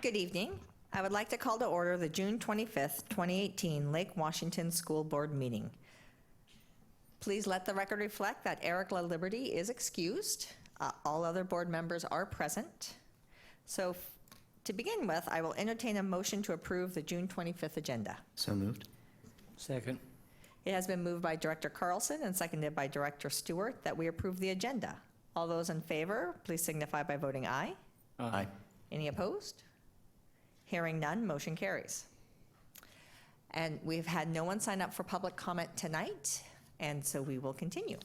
Good evening. I would like to call to order the June 25th, 2018 Lake Washington School Board meeting. Please let the record reflect that Eric LaLiberty is excused. All other board members are present. So to begin with, I will entertain a motion to approve the June 25th agenda. So moved. Second. It has been moved by Director Carlson and seconded by Director Stewart that we approve the agenda. All those in favor, please signify by voting aye. Aye. Any opposed? Hearing none, motion carries. And we've had no one sign up for public comment tonight, and so we will continue.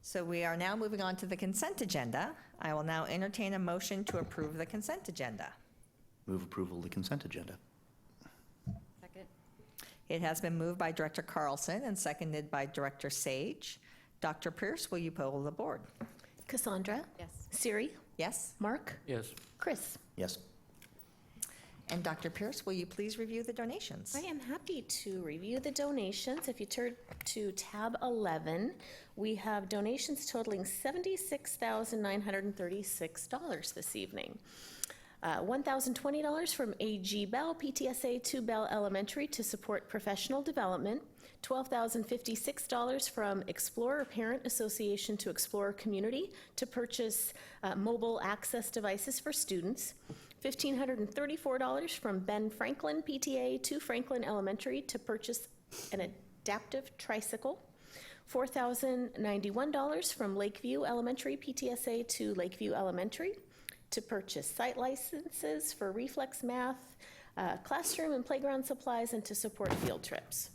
So we are now moving on to the consent agenda. I will now entertain a motion to approve the consent agenda. Move approval of the consent agenda. Second. It has been moved by Director Carlson and seconded by Director Sage. Dr. Pierce, will you poll the board? Cassandra? Yes. Siri? Yes? Mark? Yes. Chris? Yes. And Dr. Pierce, will you please review the donations? I am happy to review the donations. If you turn to tab 11, we have donations totaling $76,936 this evening. $1,020 from A.G. Bell, PTSA 2 Bell Elementary to support professional development. $12,056 from Explorer Parent Association to Explorer Community to purchase mobile access devices for students. $1,534 from Ben Franklin PTA to Franklin Elementary to purchase an adaptive tricycle. $4,091 from Lakeview Elementary PTSA to Lakeview Elementary to purchase site licenses for reflex math, classroom and playground supplies, and to support field trips.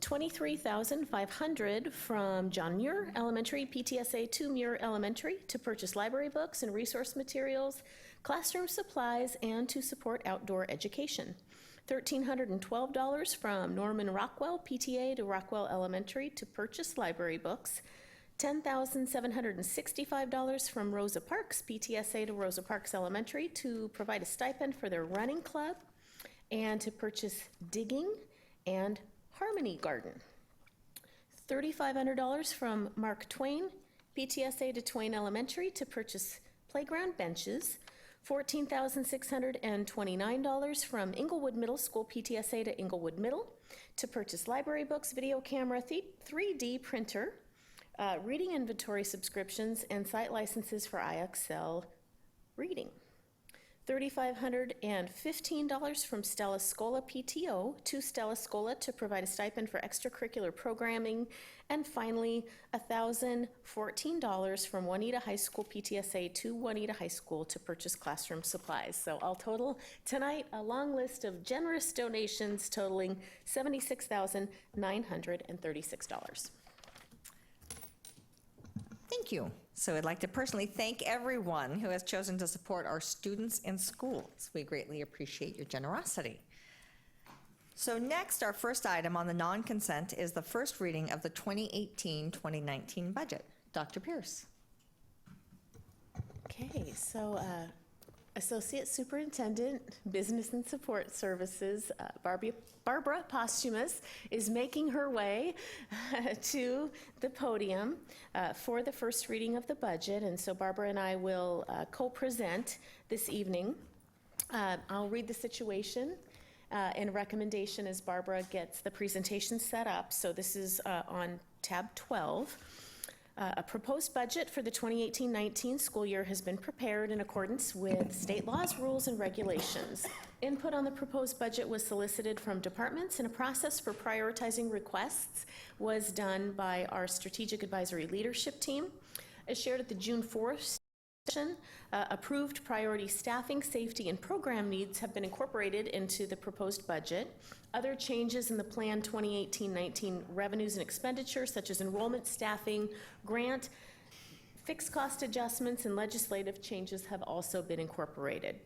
$23,500 from John Muir Elementary PTSA to Muir Elementary to purchase library books and resource materials, classroom supplies, and to support outdoor education. $1,312 from Norman Rockwell PTA to Rockwell Elementary to purchase library books. $10,765 from Rosa Parks PTSA to Rosa Parks Elementary to provide a stipend for their running club and to purchase digging and Harmony Garden. $3,500 from Mark Twain PTSA to Twain Elementary to purchase playground benches. $14,629 from Inglewood Middle School PTSA to Inglewood Middle to purchase library books, video camera, 3D printer, reading inventory subscriptions, and site licenses for IXL reading. $3,515 from Stella Scola PTO to Stella Scola to provide a stipend for extracurricular programming. And finally, $1,014 from Juanita High School PTSA to Juanita High School to purchase classroom supplies. So all total tonight, a long list of generous donations totaling $76,936. Thank you. So I'd like to personally thank everyone who has chosen to support our students and schools. We greatly appreciate your generosity. So next, our first item on the non-consent is the first reading of the 2018-2019 budget. Dr. Pierce. Okay, so Associate Superintendent, Business and Support Services, Barbara Posthumus, is making her way to the podium for the first reading of the budget, and so Barbara and I will co-present this evening. I'll read the situation and recommendation as Barbara gets the presentation set up. So this is on tab 12. A proposed budget for the 2018-19 school year has been prepared in accordance with state laws, rules, and regulations. Input on the proposed budget was solicited from departments, and a process for prioritizing requests was done by our strategic advisory leadership team. As shared at the June 4th session, approved priority staffing, safety, and program needs have been incorporated into the proposed budget. Other changes in the planned 2018-19 revenues and expenditures, such as enrollment, staffing, grant, fixed cost adjustments, and legislative changes have also been incorporated.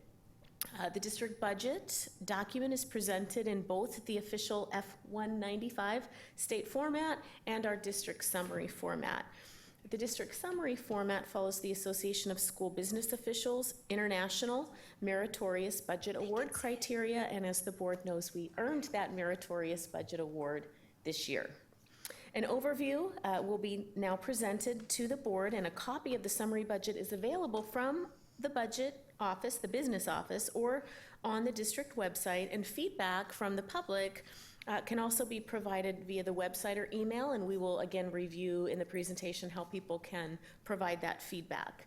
The district budget document is presented in both the official F-195 state format and our district summary format. The district summary format follows the Association of School Business Officials International Meritorious Budget Award criteria, and as the board knows, we earned that Meritorious Budget Award this year. An overview will be now presented to the board, and a copy of the summary budget is available from the budget office, the business office, or on the district website, and feedback from the public can also be provided via the website or email, and we will again review in the presentation how people can provide that feedback.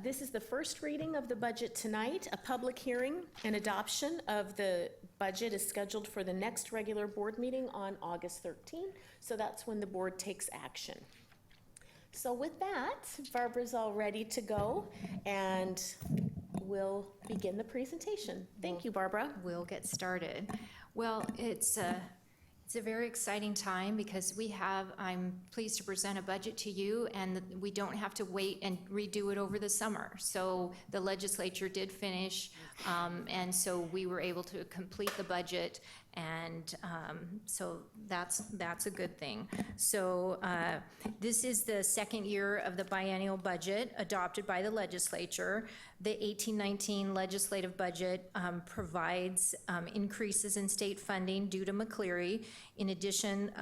This is the first reading of the budget tonight. A public hearing and adoption of the budget is scheduled for the next regular board meeting on August 13th, so that's when the board takes action. So with that, Barbara's all ready to go, and we'll begin the presentation. Thank you, Barbara. We'll get started. Well, it's a very exciting time because I'm pleased to present a budget to you, and we don't have to wait and redo it over the summer. So the legislature did finish, and so we were able to complete the budget, and so that's a good thing. So this is the second year of the biennial budget adopted by the legislature. The 1819 legislative budget provides increases in state funding due to McCleary. In addition,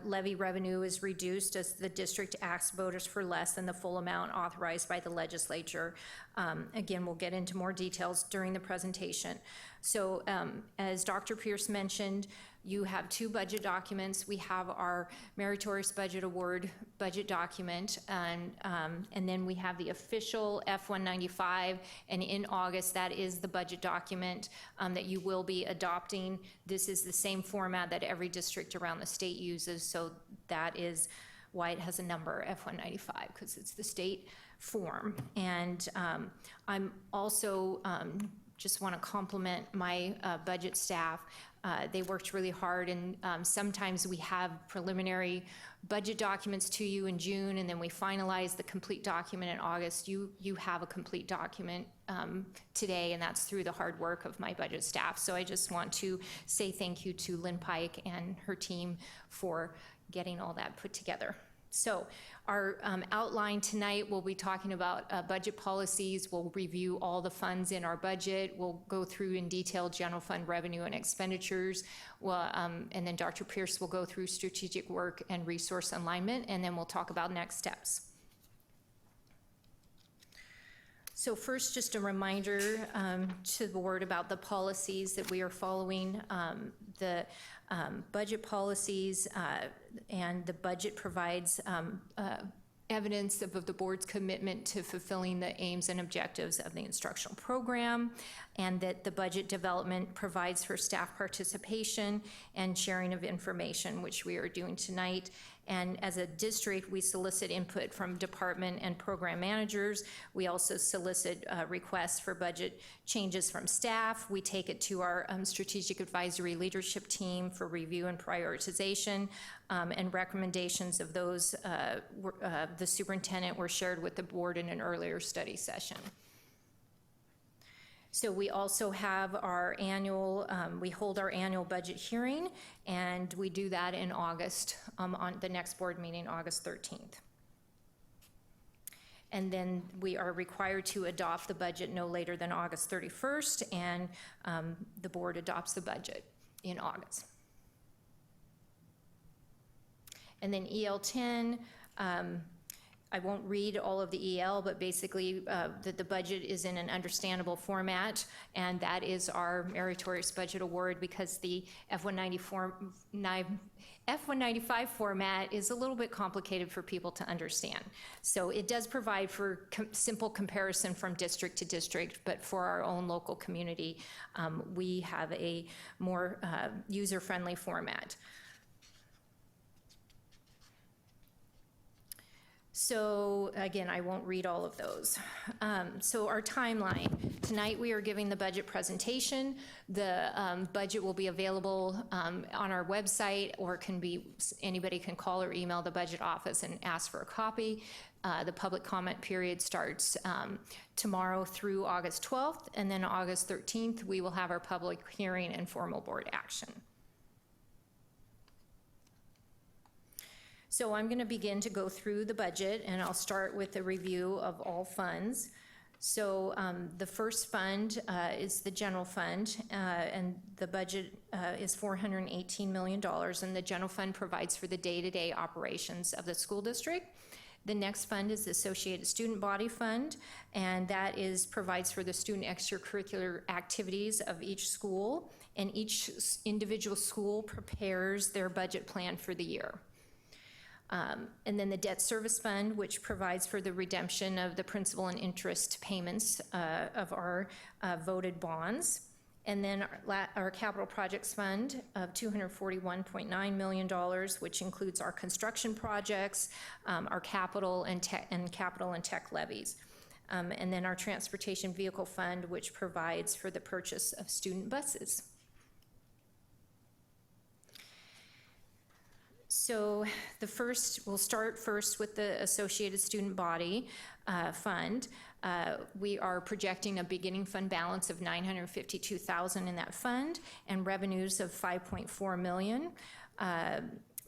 levy revenue is reduced as the district asks voters for less than the full amount authorized by the legislature. Again, we'll get into more details during the presentation. So as Dr. Pierce mentioned, you have two budget documents. We have our Meritorious Budget Award budget document, and then we have the official F-195, and in August, that is the budget document that you will be adopting. This is the same format that every district around the state uses, so that is why it has a number, F-195, because it's the state form. And I'm also just want to compliment my budget staff. They worked really hard, and sometimes we have preliminary budget documents to you in June, and then we finalize the complete document in August. You have a complete document today, and that's through the hard work of my budget staff. So I just want to say thank you to Lynn Pike and her team for getting all that put together. So our outline tonight, we'll be talking about budget policies. We'll review all the funds in our budget. We'll go through in detail general fund revenue and expenditures. And then Dr. Pierce will go through strategic work and resource alignment, and then we'll talk about next steps. So first, just a reminder to the board about the policies that we are following. The budget policies and the budget provides evidence of the board's commitment to fulfilling the aims and objectives of the instructional program, and that the budget development provides for staff participation and sharing of information, which we are doing tonight. And as a district, we solicit input from department and program managers. We also solicit requests for budget changes from staff. We take it to our strategic advisory leadership team for review and prioritization, and recommendations of those, the superintendent, were shared with the board in an earlier study session. So we also have our annual, we hold our annual budget hearing, and we do that in August, on the next board meeting, August 13th. And then we are required to adopt the budget no later than August 31st, and the board adopts the budget in August. And then EL 10, I won't read all of the EL, but basically the budget is in an understandable format, and that is our Meritorious Budget Award, because the F-195 format is a little bit complicated for people to understand. So it does provide for simple comparison from district to district, but for our own local community, we have a more user-friendly format. So again, I won't read all of those. So our timeline. Tonight we are giving the budget presentation. The budget will be available on our website, or anybody can call or email the budget office and ask for a copy. The public comment period starts tomorrow through August 12th, and then August 13th we will have our public hearing and formal board action. So I'm going to begin to go through the budget, and I'll start with a review of all funds. So the first fund is the general fund, and the budget is $418 million, and the general fund provides for the day-to-day operations of the school district. The next fund is the Associated Student Body Fund, and that provides for the student extracurricular activities of each school, and each individual school prepares their budget plan for the year. And then the Debt Service Fund, which provides for the redemption of the principal and interest payments of our voted bonds. And then our Capital Projects Fund of $241.9 million, which includes our construction projects, our capital and tech levies. And then our Transportation Vehicle Fund, which provides for the purchase of student buses. So we'll start first with the Associated Student Body Fund. We are projecting a beginning fund balance of $952,000 in that fund and revenues of $5.4 million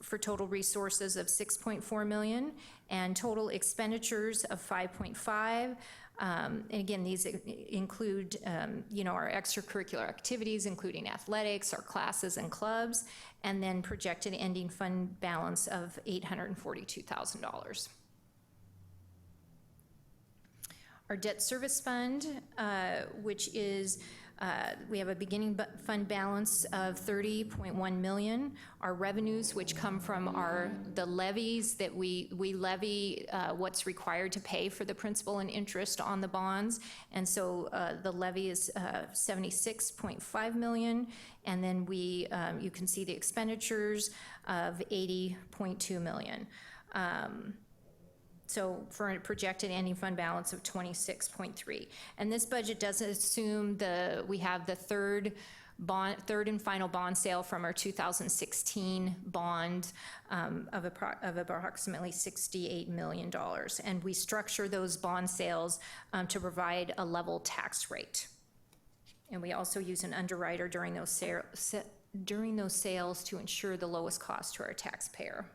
for total resources of $6.4 million and total expenditures of $5.5. And again, these include, our extracurricular activities, including athletics, our classes and clubs, and then projected ending fund balance of $842,000. Our debt service fund, which is, we have a beginning fund balance of $30.1 million. Our revenues, which come from the levies that we levy what's required to pay for the principal and interest on the bonds. And so the levy is $76.5 million. And then you can see the expenditures of $80.2 million. So for a projected ending fund balance of 26.3. And this budget doesn't assume we have the third and final bond sale from our 2016 bond of approximately $68 million. And we structure those bond sales to provide a level tax rate. And we also use an underwriter during those sales to ensure the lowest cost to our taxpayer.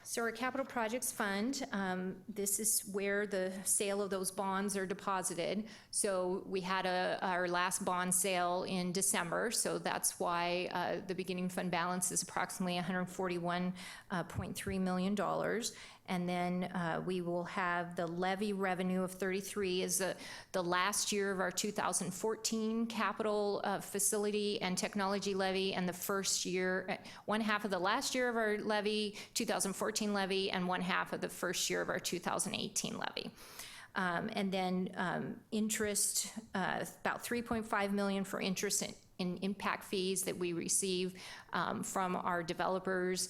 So our capital projects fund, this is where the sale of those bonds are deposited. So we had our last bond sale in December, so that's why the beginning fund balance is approximately $141.3 million. And then we will have the levy revenue of 33 is the last year of our 2014 capital facility and technology levy, and the first year, one half of the last year of our levy, 2014 levy, and one half of the first year of our 2018 levy. And then interest, about $3.5 million for interest in impact fees that we receive from our developers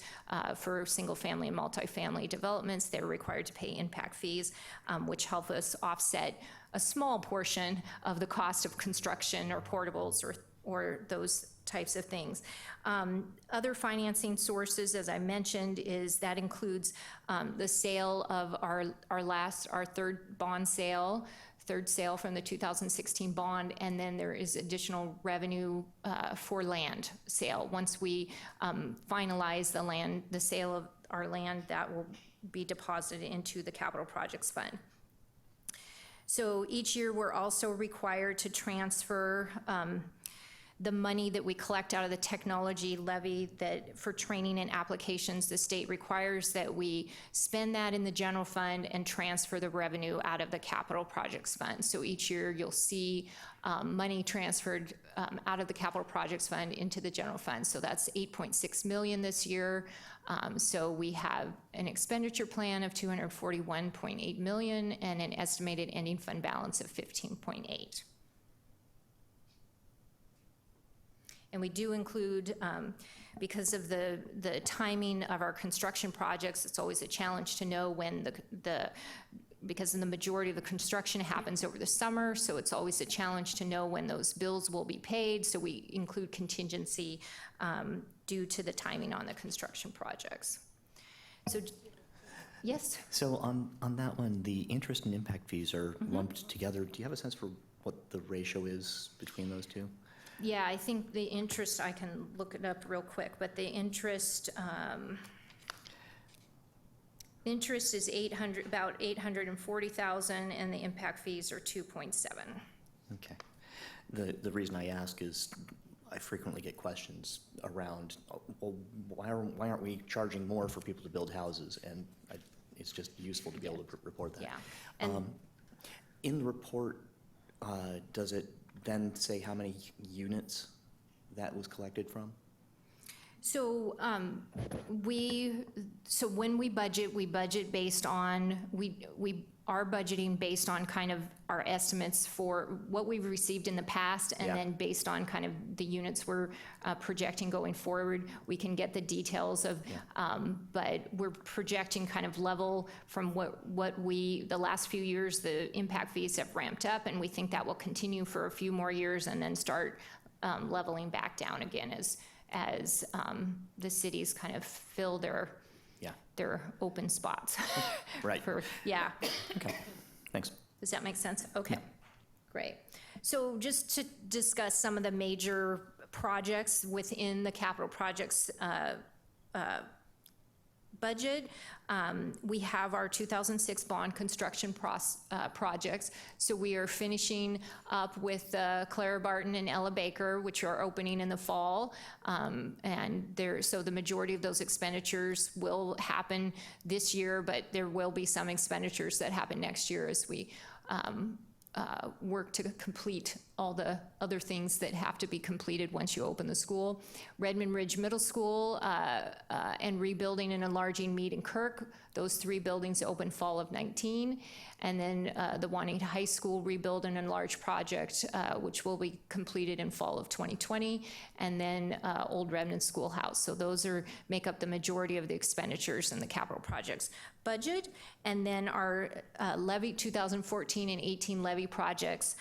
for single-family and multifamily developments. They're required to pay impact fees, which help us offset a small portion of the cost of construction or portables or those types of things. Other financing sources, as I mentioned, that includes the sale of our third bond sale, third sale from the 2016 bond, and then there is additional revenue for land sale. Once we finalize the sale of our land, that will be deposited into the capital projects fund. So each year we're also required to transfer the money that we collect out of the technology levy for training and applications. The state requires that we spend that in the general fund and transfer the revenue out of the capital projects fund. So each year you'll see money transferred out of the capital projects fund into the general fund. So that's $8.6 million this year. So we have an expenditure plan of $241.8 million and an estimated ending fund balance of $15.8. And we do include, because of the timing of our construction projects, it's always a challenge to know when because the majority of the construction happens over the summer, so it's always a challenge to know when those bills will be paid. So we include contingency due to the timing on the construction projects. So, yes? So on that one, the interest and impact fees are lumped together. Do you have a sense for what the ratio is between those two? Yeah, I think the interest, I can look it up real quick, but the interest is about $840,000, and the impact fees are 2.7. Okay. The reason I ask is I frequently get questions around, well, why aren't we charging more for people to build houses? And it's just useful to be able to report that. Yeah. And In the report, does it then say how many units that was collected from? so when we budget based on, we are budgeting based on kind of our estimates for what we've received in the past, and Yeah. then based on kind of the units we're projecting going forward. We can get the details of, but we're projecting kind of level from the last few years, the impact fees have ramped up, and we think that will continue for a few more years and then start leveling back down again as the cities kind of fill their open spots. Right. Yeah. Okay, thanks. Does that make sense? Okay, great. So just to discuss some of the major projects within the capital projects budget, we have our 2006 bond construction projects. So we are finishing up with Clara Barton and Ella Baker, which are opening in the fall. So the majority of those expenditures will happen this year, but there will be some expenditures that happen next year as we work to complete all the other things that have to be completed once you open the school. Redmond Ridge Middle School and rebuilding and enlarging Mead and Kirk, those 3 buildings open fall of 19. And then the Juanita High School rebuild and enlarge project, which will be completed in fall of 2020. And then Old Redmond Schoolhouse. So those make up the majority of the expenditures in the capital projects budget. And then our levy 2014 and 18 levy projects.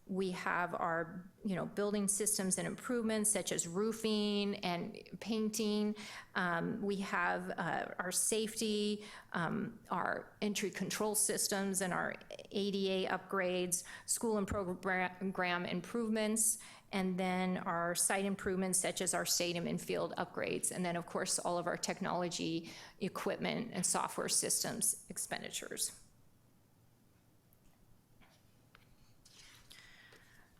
We have our, building systems and improvements such as roofing and painting. We have our safety, our entry control systems, and our ADA upgrades, school and program improvements, and then our site improvements such as our stadium and field upgrades, and then of course all of our technology equipment and software systems expenditures.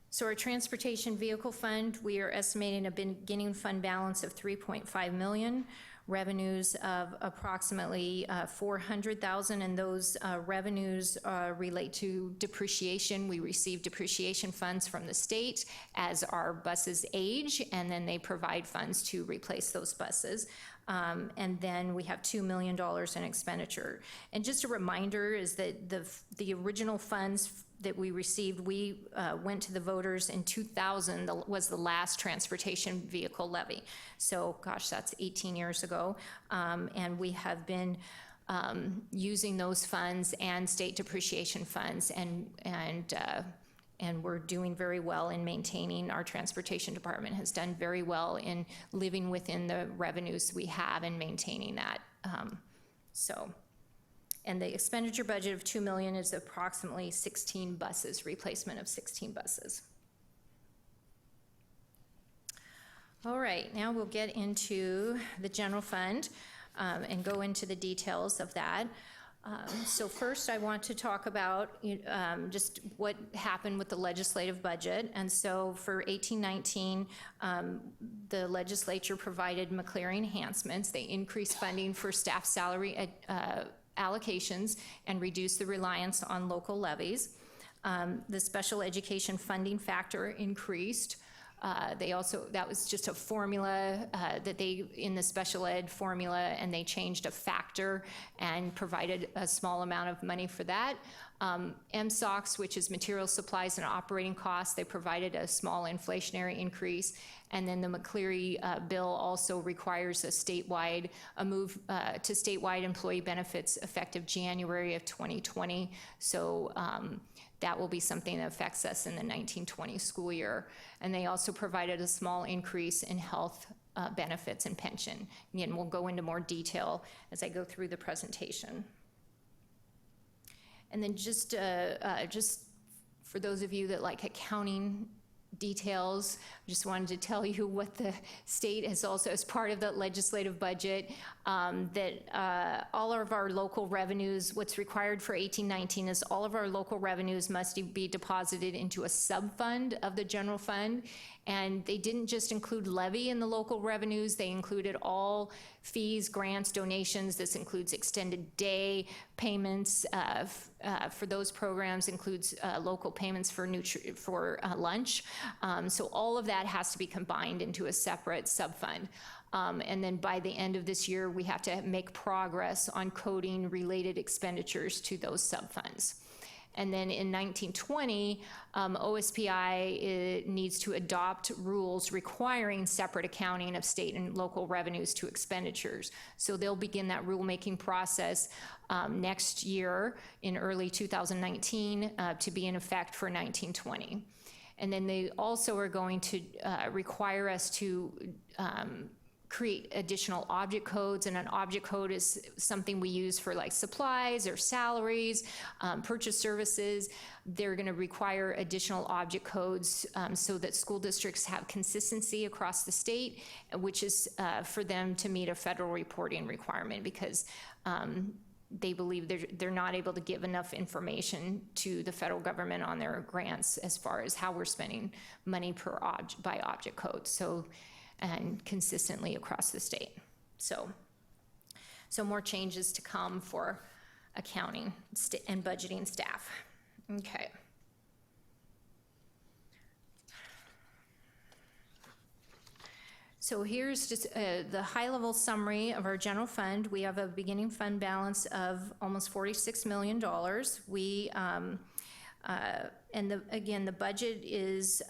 So our transportation vehicle fund, we are estimating a beginning fund balance of $3.5 million, revenues of approximately $400,000, and those revenues relate to depreciation. We receive depreciation funds from the state as our buses age, and then they provide funds to replace those buses. And then we have $2 million in expenditure. And just a reminder is that the original funds that we received, we went to the voters in 2000, was the last transportation vehicle levy. So gosh, that's 18 years ago. And we have been using those funds and state depreciation funds, and we're doing very well in maintaining. Our transportation department has done very well in living within the revenues we have and maintaining that. And the expenditure budget of $2 million is approximately 16 buses, replacement of 16 buses. All right, now we'll get into the general fund and go into the details of that. So first I want to talk about just what happened with the legislative budget. And so for 18-19, the legislature provided McCleary enhancements. They increased funding for staff salary allocations and reduced the reliance on local levies. The special education funding factor increased. That was just a formula that in the special ed formula, and they changed a factor and provided a small amount of money for that. MSOCs, which is material supplies and operating costs, they provided a small inflationary increase. And then the McCleary bill also requires a move to statewide employee benefits effective January of 2020. So that will be something that affects us in the 1920 school year. And they also provided a small increase in health benefits and pension. Again, we'll go into more detail as I go through the presentation. And then just for those of you that like accounting details, I just wanted to tell you what the state has also, as part of the legislative budget, that all of our local revenues, what's required for 18-19 is all of our local revenues must be deposited into a sub-fund of the general fund. And they didn't just include levy in the local revenues, they included all fees, grants, donations. This includes extended day payments for those programs, includes local payments for lunch. So all of that has to be combined into a separate subfund. And then by the end of this year, we have to make progress on coding related expenditures to those subfunds. And then in 1920, OSPI needs to adopt rules requiring separate accounting of state and local revenues to expenditures. So they'll begin that rulemaking process next year in early 2019 to be in effect for 1920. And then they also are going to require us to create additional object codes, and an object code is something we use for like supplies or salaries, purchase services. They're going to require additional object codes so that school districts have consistency across the state, which is for them to meet a federal reporting requirement, because they believe they're not able to give enough information to the federal government on their grants as far as how we're spending money by object code. And consistently across the state. So more changes to come for accounting and budgeting staff. Okay. So here's just the high-level summary of our general fund. We have a beginning fund balance of almost $46 million. Again, the budget is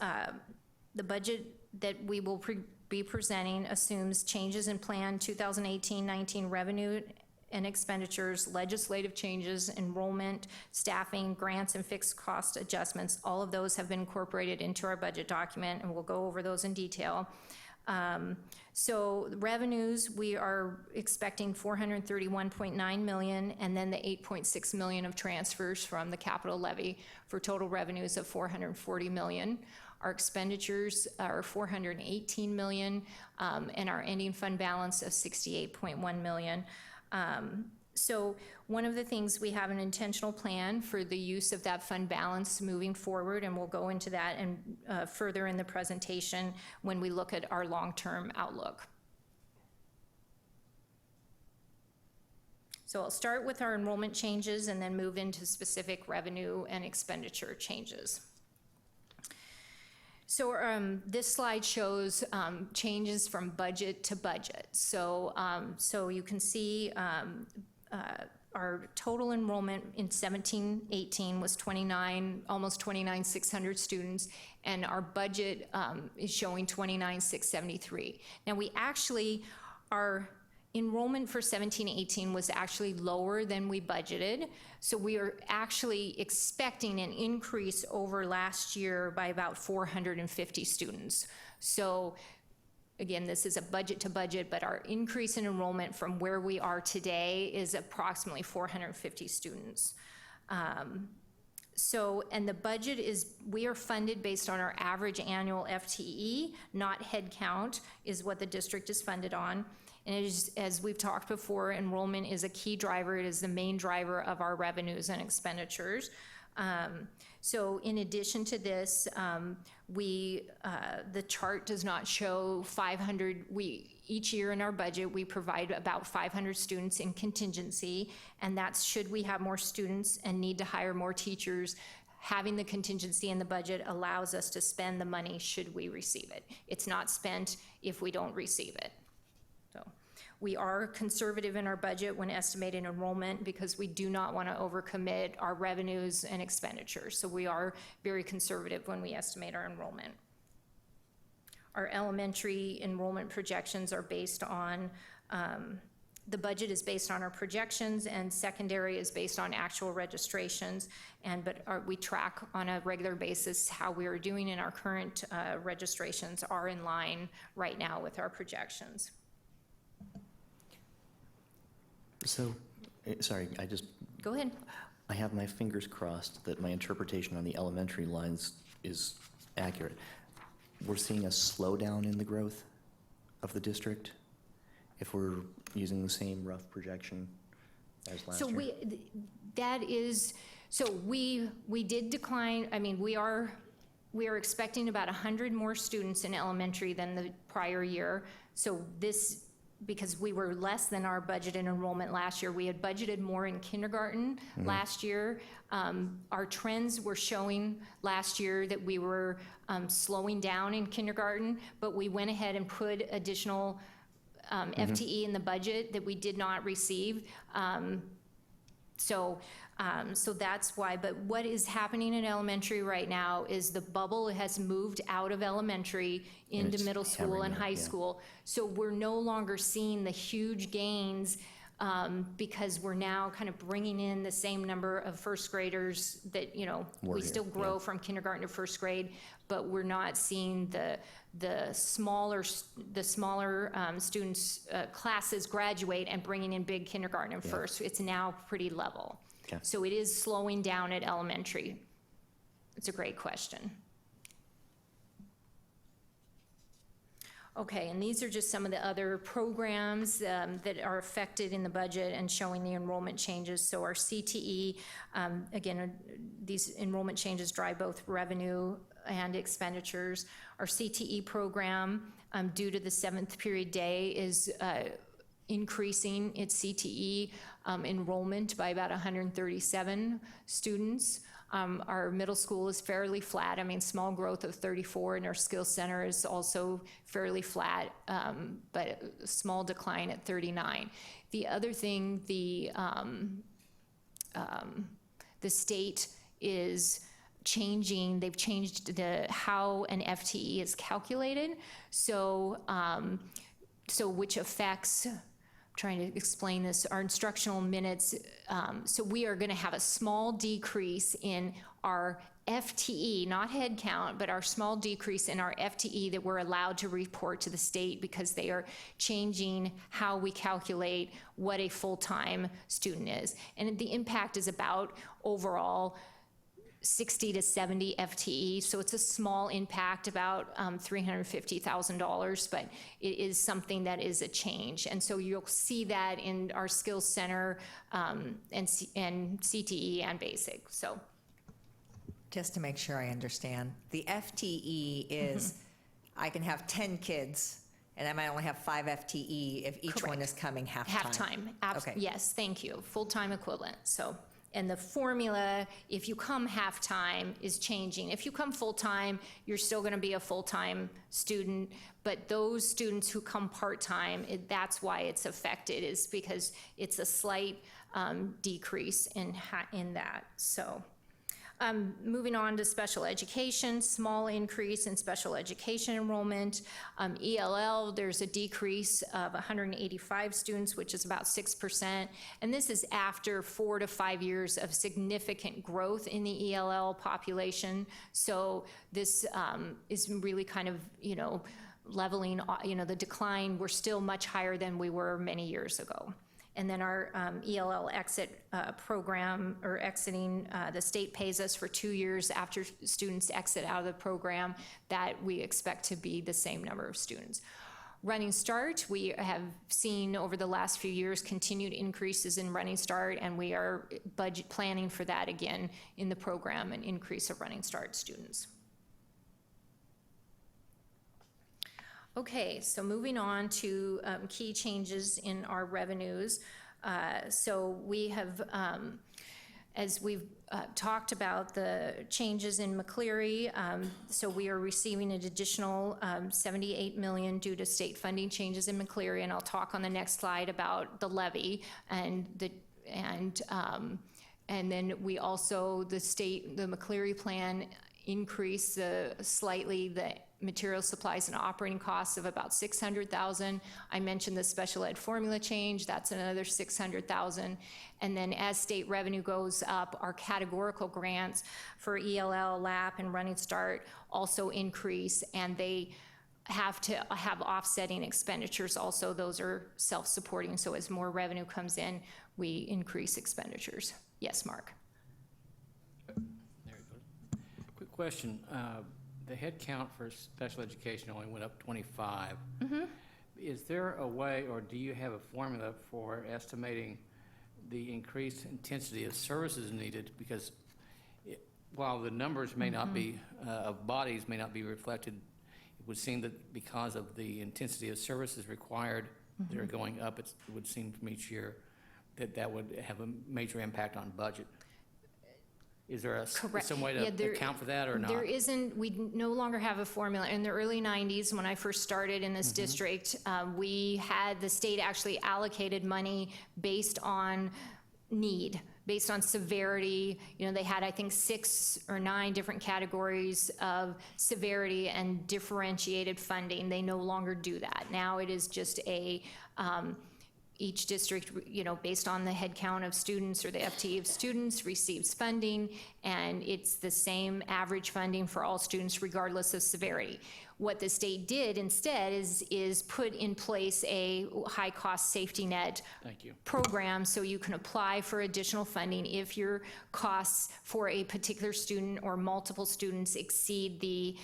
the budget that we will be presenting assumes changes in Plan 2018-19 revenue and expenditures, legislative changes, enrollment, staffing, grants, and fixed cost adjustments. All of those have been incorporated into our budget document, and we'll go over those in detail. So revenues, we are expecting $431.9 million, and then the $8.6 million of transfers from the capital levy for total revenues of $440 million. Our expenditures are $418 million, and our ending fund balance of $68.1 million. So one of the things, we have an intentional plan for the use of that fund balance moving forward, and we'll go into that and further in the presentation when we look at our long-term outlook. So I'll start with our enrollment changes and then move into specific revenue and expenditure changes. So this slide shows changes from budget to budget. So you can see our total enrollment in 17-18 was almost 29,600 students, and our budget is showing 29,673. Now our enrollment for 17-18 was actually lower than we budgeted. So we are actually expecting an increase over last year by about 450 students. So again, this is a budget to budget, but our increase in enrollment from where we are today is approximately 450 students. And the budget we are funded based on our average annual FTE, not head count, is what the district is funded on. And it is, as we've talked before, enrollment is a key driver. It is the main driver of our revenues and expenditures. So in addition to this, the chart does not show 500. Each year in our budget, we provide about 500 students in contingency, and that's should we have more students and need to hire more teachers. Having the contingency in the budget allows us to spend the money should we receive it. It's not spent if we don't receive it. So we are conservative in our budget when estimating enrollment because we do not want to overcommit our revenues and expenditures. So we are very conservative when we estimate our enrollment. Our elementary enrollment projections are based on, the budget is based on our projections, and secondary is based on actual registrations. We track on a regular basis how we are doing, and our current registrations are in line right now with our projections. So, sorry, Go ahead. I have my fingers crossed that my interpretation on the elementary lines is accurate. We're seeing a slowdown in the growth of the district if we're using the same rough projection as last year? We did decline. I mean, we are expecting about 100 more students in elementary than the prior year. So this, because we were less than our budget in enrollment last year, we had budgeted more in kindergarten last year. Our trends were showing last year that we were slowing down in kindergarten, but we went ahead and put additional FTE in the budget that we did not receive. So that's why, but what is happening in elementary right now is the bubble has moved out of elementary into it's middle school hammering and up, high yeah. school. So we're no longer seeing the huge gains because we're now kind of bringing in the same number of first graders that, Were we here, still grow yeah. from kindergarten to first grade, but we're not seeing the smaller students, classes graduate and bringing in big kindergarten and Yeah. first. It's now pretty level. Okay. So it is slowing down at elementary. It's a great question. Okay, and these are just some of the other programs that are affected in the budget and showing the enrollment changes. So our CTE, again, these enrollment changes drive both revenue and expenditures. Our CTE program, due to the 7th period day, is increasing its CTE enrollment by about 137 students. Our middle school is fairly flat. I mean, small growth of 34, and our skills center is also fairly flat, but a small decline at 39. The other thing, the state is changing. They've changed how an FTE is calculated. So, which affects, trying to explain this, our instructional minutes. So we are going to have a small decrease in our FTE, not head count, but our small decrease in our FTE that we're allowed to report to the state because they are changing how we calculate what a full-time student is. And the impact is about overall 60 to 70 FTE, so it's a small impact, about $350,000, but it is something that is a change. And so you'll see that in our skills center and CTE and basic. So Just to make sure I understand, the FTE is, I can have 10 kids, and I might only have 5 FTE if each one Correct. is coming half-time. halftime. Okay. Yes, thank you. Full-time equivalent. So, and the formula, if you come half-time, is changing. If you come full-time, you're still going to be a full-time student, but those students who come part-time, that's why it's affected, is because it's a slight decrease in that. So. Moving on to special education, small increase in special education enrollment. ELL, there's a decrease of 185 students, which is about 6%. And this is after 4 to 5 years of significant growth in the ELL population. So this is really kind of, leveling, the decline. We're still much higher than we were many years ago. And then our ELL exit program, or exiting, the state pays us for 2 years after students exit out of the program, that we expect to be the same number of students. Running Start, we have seen over the last few years continued increases in Running Start, and we are budget planning for that again in the program, an increase of Running Start students. Okay, so moving on to key changes in our revenues. So we have, as we've talked about the changes in McCleary, so we are receiving an additional $78 million due to state funding changes in McCleary, and I'll talk on the next slide about the levy and then we also, the McCleary plan increased slightly the material, supplies, and operating costs of about $600,000. I mentioned the special ed formula change, that's another $600,000. And then as state revenue goes up, our categorical grants for ELL, LAP, and Running Start also increase, and they have to have offsetting expenditures also. Those are self-supporting, so as more revenue comes in, we increase expenditures. Yes, Mark? There you go. Quick question. The head count for special education only went up 25. Is there a way, or do you have a formula for estimating the increased intensity of services needed? Because while the numbers may not be, of bodies may not be reflected, it would seem that because of the intensity of services required that are going up, it would seem from each year that that would have a major impact on budget. Is there Correct. some way Yeah, to account for that or not? There isn't, we no longer have a formula. In the early 90s, when I first started in this district, we had, the state actually allocated money based on need, based on severity. You know, they had, I think, 6 or 9 different categories of severity and differentiated funding. They no longer do that. Now it is just a, each district, you know, based on the head count of students or the FTE of students, receives funding, and it's the same average funding for all students regardless of severity. What the state did instead is put in place a high-cost safety net Thank you. program, so you can apply for additional funding if your costs for a particular student or multiple students exceed the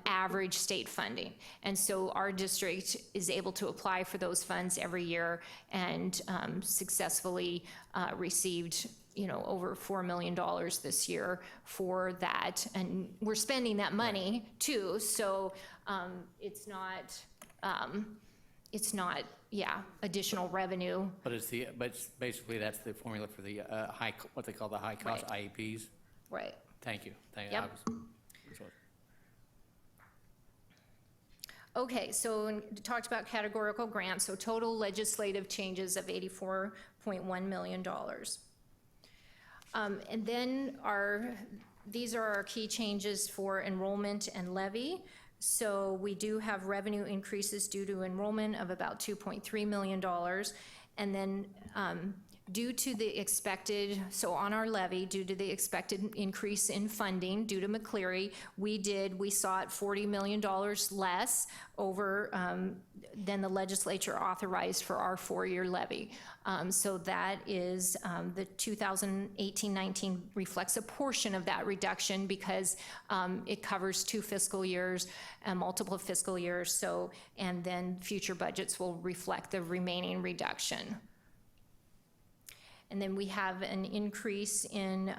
average state funding. And so our district is able to apply for those funds every year and successfully received, you know, over $4 million this year for that. And we're spending that money too, so it's not, yeah, additional revenue. But it's basically that's the formula for the what they call the high-cost IEPs? Right. Thank you. Yep. Okay, so we talked about categorical grants, so total legislative changes of $84.1 million. And then these are our key changes for enrollment and levy. So we do have revenue increases due to enrollment of about $2.3 million. And then due to the expected, so on our levy, due to the expected increase in funding due to McCleary, we sought $40 million less over than the legislature authorized for our 4-year levy. So that is the 2018-19 reflects a portion of that reduction because it covers 2 fiscal years and multiple fiscal years. So, and then future budgets will reflect the remaining reduction. And then we have an increase in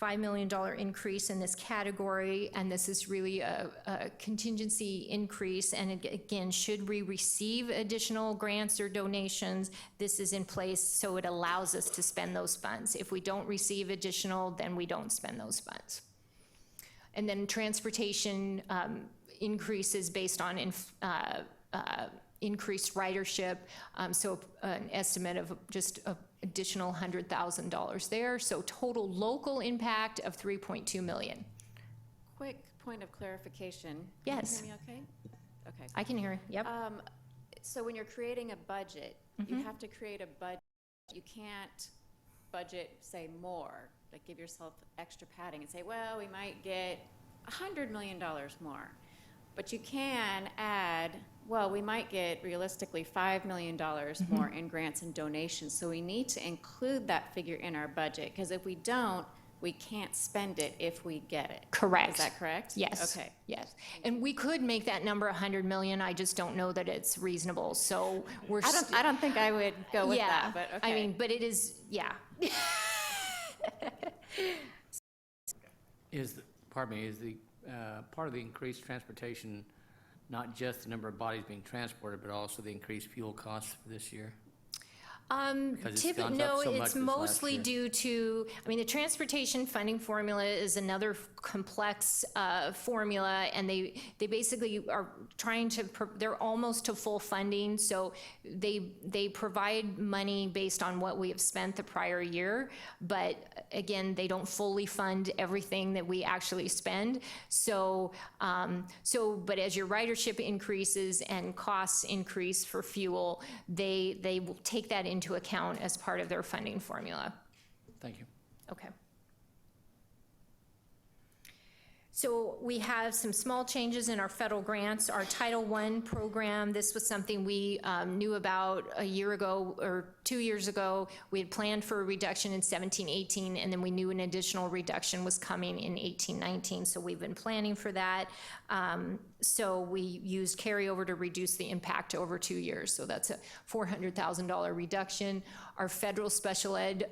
$5 million increase in this category, and this is really a contingency increase. And again, should we receive additional grants or donations, this is in place so it allows us to spend those funds. If we don't receive additional, then we don't spend those funds. And then transportation increases based on increased ridership, so an estimate of just an additional $100,000 there. So total local impact of $3.2 million. Quick point of clarification. Yes. Can you hear me okay? Okay. I can hear you. Yep. So when you're creating a budget, you have to create a budget. You can't budget, say, more, like give yourself extra padding and say, well, we might get $100 million more. But you can add, well, we might get realistically $5 million more in grants and donations. So we need to include that figure in our budget, because if we don't, we can't spend it if we get it. Correct. Is that correct? Yes. Okay. Yes. And we could make that number 100 million. I just don't know that it's reasonable. So we're. I don't think I would go with that, but okay. I mean, but it is, yeah. Is the part of the increased transportation not just the number of bodies being transported, but also the increased fuel costs for this year? Because it's gone up No, so much it's this last mostly year. due to, I mean, the transportation funding formula is another complex formula, and they basically are trying to, they're almost to full funding, so they provide money based on what we have spent the prior year, but again, they don't fully fund everything that we actually spend. So, but as your ridership increases and costs increase for fuel, they will take that into account as part of their funding formula. Thank you. Okay. So we have some small changes in our federal grants. Our Title I program, this was something we knew about a year ago or 2 years ago. We had planned for a reduction in 17-18, and then we knew an additional reduction was coming in 18-19, so we've been planning for that. So we used carryover to reduce the impact over 2 years, so that's a $400,000 reduction. Our federal special ed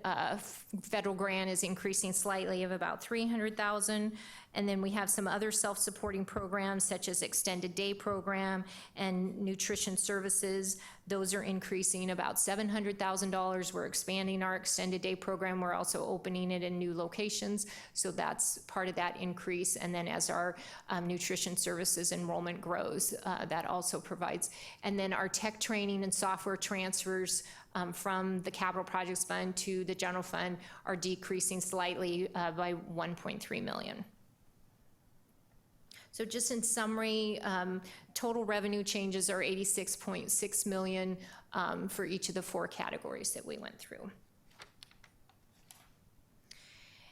federal grant is increasing slightly of about $300,000. And then we have some other self-supporting programs such as extended day program and nutrition services. Those are increasing about $700,000. We're expanding our extended day program. We're also opening it in new locations. So that's part of that increase. And then as our nutrition services enrollment grows, that also provides. And then our tech training and software transfers from the capital projects fund to the general fund are decreasing slightly by $1.3 million. So just in summary, total revenue changes are $86.6 million for each of the 4 categories that we went through.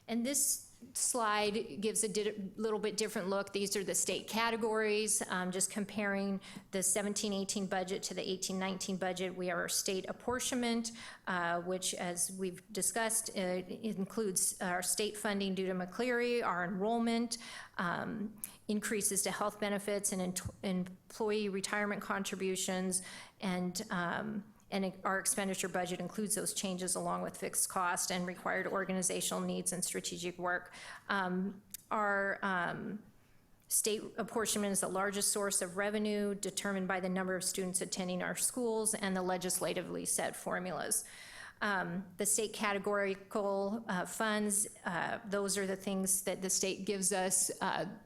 And this slide gives a little bit different look. These are the state categories, just comparing the 17-18 budget to the 18-19 budget. We are state apportionment, which, as we've discussed, includes our state funding due to McCleary, our enrollment, increases to health benefits and employee retirement contributions, and our expenditure budget includes those changes along with fixed cost and required organizational needs and strategic work. Our state apportionment is the largest source of revenue determined by the number of students attending our schools and the legislatively set formulas. The state categorical funds, those are the things that the state gives us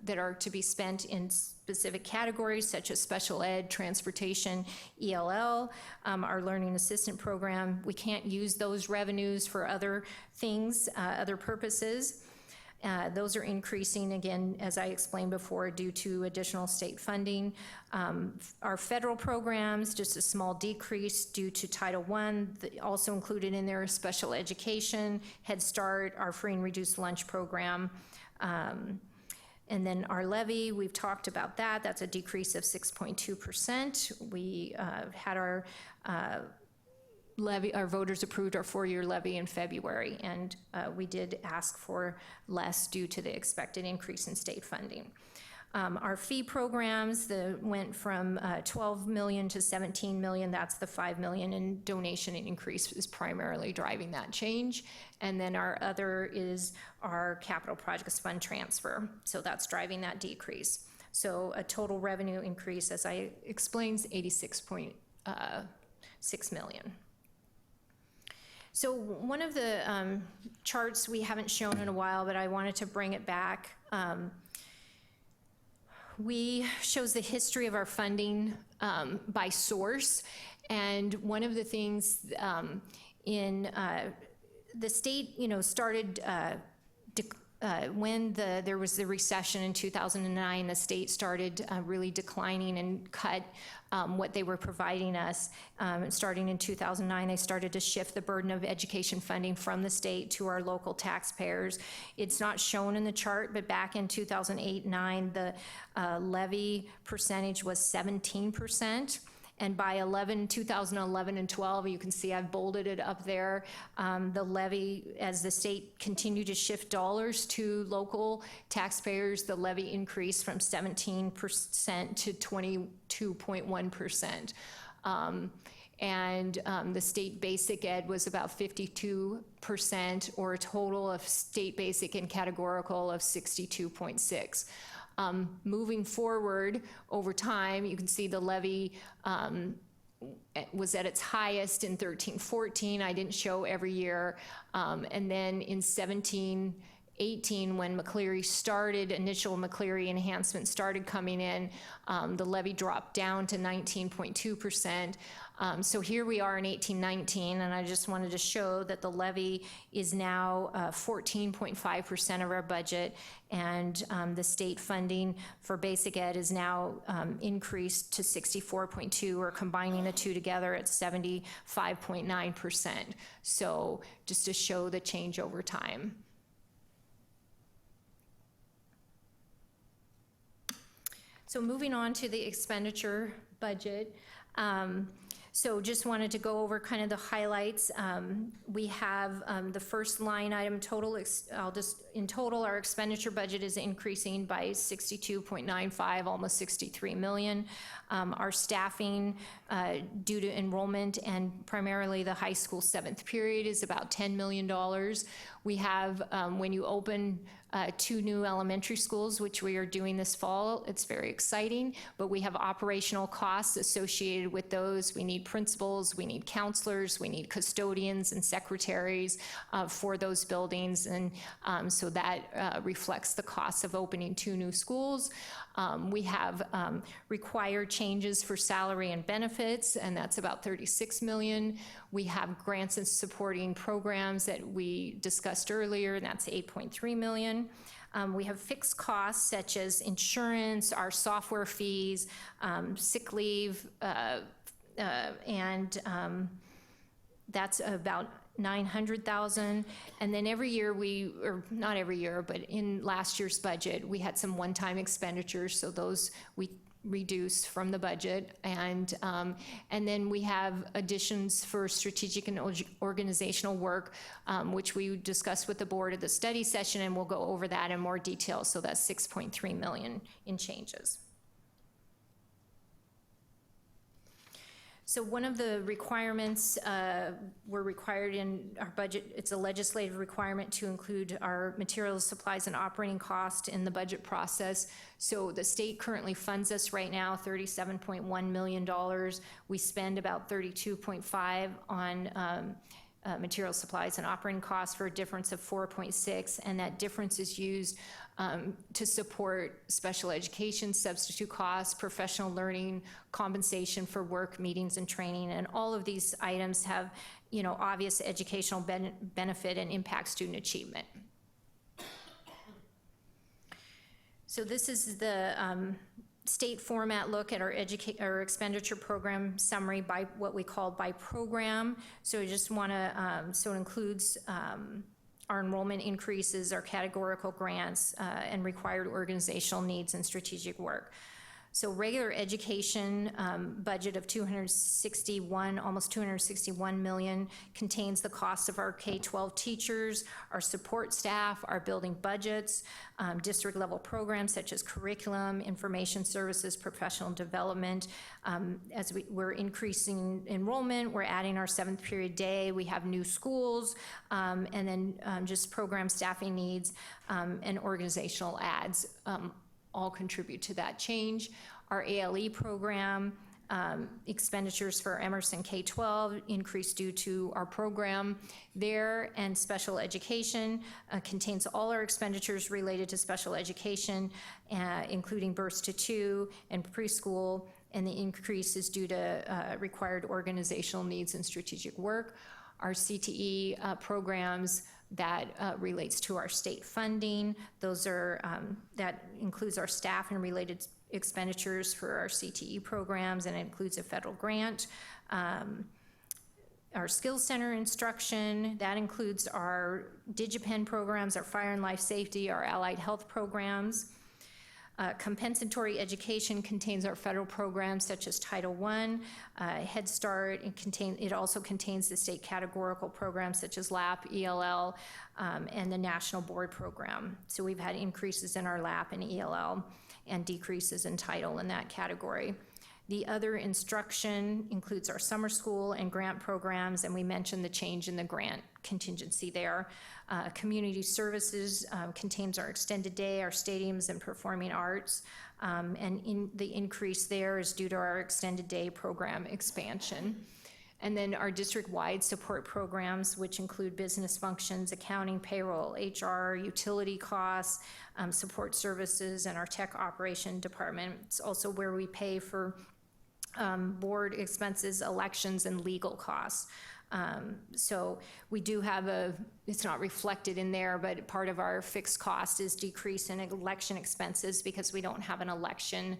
that are to be spent in specific categories such as special ed, transportation, ELL, our learning assistant program. We can't use those revenues for other things, other purposes. Those are increasing, again, as I explained before, due to additional state funding. Our federal programs, just a small decrease due to Title I. Also included in there is special education, Head Start, our free and reduced lunch program. And then our levy, we've talked about that. That's a decrease of 6.2%. We had our levy, our voters approved our 4-year levy in February, and we did ask for less due to the expected increase in state funding. Our fee programs went from 12 million to 17 million. That's the 5 million in donation increase is primarily driving that change. And then our other is our capital projects fund transfer. So that's driving that decrease. So a total revenue increase, as I explained, is 86.6 million. So one of the charts we haven't shown in a while, but I wanted to bring it back. We shows the history of our funding by source, and one of the things in the state, started when there was the recession in 2009. The state started really declining and cut what they were providing us. Starting in 2009, they started to shift the burden of education funding from the state to our local taxpayers. It's not shown in the chart, but back in 2008-9, the levy percentage was 17%. And by 2011 and 12, you can see I've bolded it up there. The levy, as the state continued to shift dollars to local taxpayers, the levy increased from 17% to 22.1%. And the state basic ed was about 52%, or a total of state basic and categorical of 62.6%. Moving forward over time, you can see the levy was at its highest in 13-14. I didn't show every year. And then in 17-18, when McCleary started, initial McCleary enhancement started coming in, the levy dropped down to 19.2%. So here we are in 18-19, and I just wanted to show that the levy is now 14.5% of our budget, and the state funding for basic ed is now increased to 64.2%, or combining the two together at 75.9%. So just to show the change over time. So moving on to the expenditure budget. So just wanted to go over kind of the highlights. We have the first line item total, in total, our expenditure budget is increasing by 62.95, almost 63 million. Our staffing due to enrollment and primarily the high school 7th period is about $10 million. We have, when you open 2 new elementary schools, which we are doing this fall, it's very exciting, but we have operational costs associated with those. We need principals, we need counselors, we need custodians and secretaries for those buildings, and so that reflects the cost of opening 2 new schools. We have required changes for salary and benefits, and that's about 36 million. We have grants and supporting programs that we discussed earlier, and that's 8.3 million. We have fixed costs such as insurance, our software fees, sick leave, and that's about 900,000. And then every year or not every year, but in last year's budget, we had some one-time expenditures, so those we reduced from the budget. And then we have additions for strategic and organizational work, which we discussed with the board at the study session, and we'll go over that in more detail. So that's 6.3 million in changes. So one of the requirements were required in our budget, it's a legislative requirement to include our materials, supplies, and operating cost in the budget process. So the state currently funds us right now $37.1 million. We spend about 32.5 on material, supplies, and operating costs for a difference of 4.6, and that difference is used to support special education, substitute costs, professional learning, compensation for work, meetings, and training, and all of these items have, you know, obvious educational benefit and impact student achievement. So this is the state format look at our expenditure program summary by what we call by program. So I just want to, so it includes our enrollment increases, our categorical grants, and required organizational needs and strategic work. So regular education budget of almost 261 million contains the cost of our K-12 teachers, our support staff, our building budgets, district level programs such as curriculum, information services, professional development. As we're increasing enrollment, we're adding our 7th period day, we have new schools, and then just program staffing needs and organizational ads. All contribute to that change. Our ALE program, expenditures for Emerson K-12 increased due to our program there, and special education contains all our expenditures related to special education, including Births to 2 and preschool, and the increase is due to required organizational needs and strategic work. Our CTE programs, that relates to our state funding. Those are, that includes our staff and related expenditures for our CTE programs, and it includes a federal grant. Our Skills Center instruction, that includes our DigiPen programs, our fire and life safety, our allied health programs. Compensatory education contains our federal programs such as Title I, Head Start, it also contains the state categorical programs such as LAP, ELL, and the National Board Program. So we've had increases in our LAP and ELL and decreases in Title in that category. The other instruction includes our summer school and grant programs, and we mentioned the change in the grant contingency there. Community services contains our extended day, our stadiums, and performing arts, and the increase there is due to our extended day program expansion. And then our district-wide support programs, which include business functions, accounting, payroll, HR, utility costs, support services, and our tech operation department. It's also where we pay for board expenses, elections, and legal costs. So we do have it's not reflected in there, but part of our fixed cost is decrease in election expenses because we don't have an election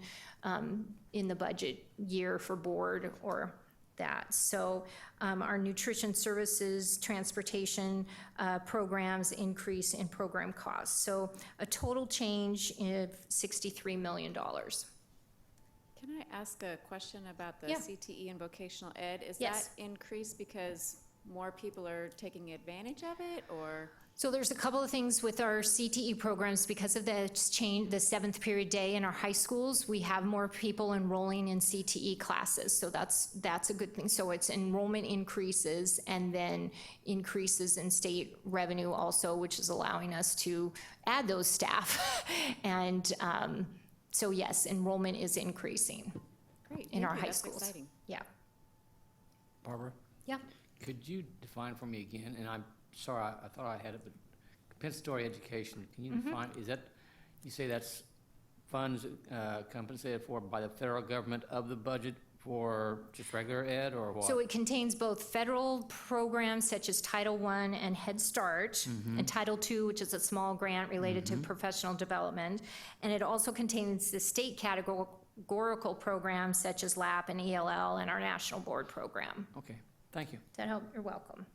in the budget year for board or that. So our nutrition services, transportation programs increase in program costs. So a total change of $63 million. Can I ask a question about the Yeah. CTE and vocational ed? Is Yes. that increased because more people are taking advantage of it, or? So there's a couple of things with our CTE programs. Because of the change, the 7th period day in our high schools, we have more people enrolling in CTE classes. So that's a good thing. So it's enrollment increases and then increases in state revenue also, which is allowing us to add those staff. And so yes, enrollment is increasing Great, in thank our you, high that's schools. exciting. Yeah. Barbara, Yeah. could you define for me again, and I'm sorry, I thought I had it, but compensatory education, can you define, is that, you say that's funds compensated for by the federal government of the budget for just regular ed, or what? So it contains both federal programs such as Title I and Head Start, and Title II, which is a small grant related to professional development. And it also contains the state categorical programs such as LAP and ELL and our national board program. Okay, thank you. Does that help? You're welcome.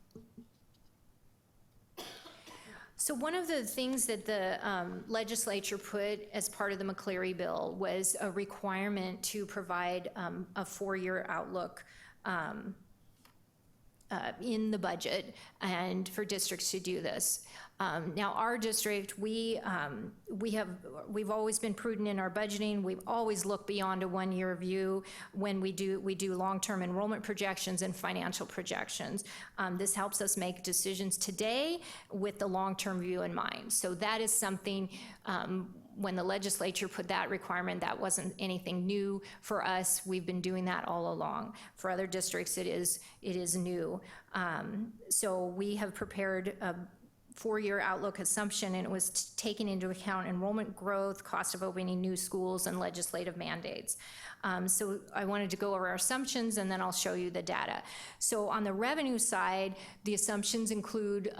So one of the things that the legislature put as part of the McCleary bill was a requirement to provide a 4-year outlook in the budget and for districts to do this. Now our district, we've always been prudent in our budgeting. We've always looked beyond a 1-year view when we do long-term enrollment projections and financial projections. This helps us make decisions today with the long-term view in mind. So that is something, when the legislature put that requirement, that wasn't anything new for us. We've been doing that all along. For other districts, it is new. So we have prepared a 4-year outlook assumption, and it was taking into account enrollment growth, cost of opening new schools, and legislative mandates. So I wanted to go over our assumptions, and then I'll show you the data. So on the revenue side, the assumptions include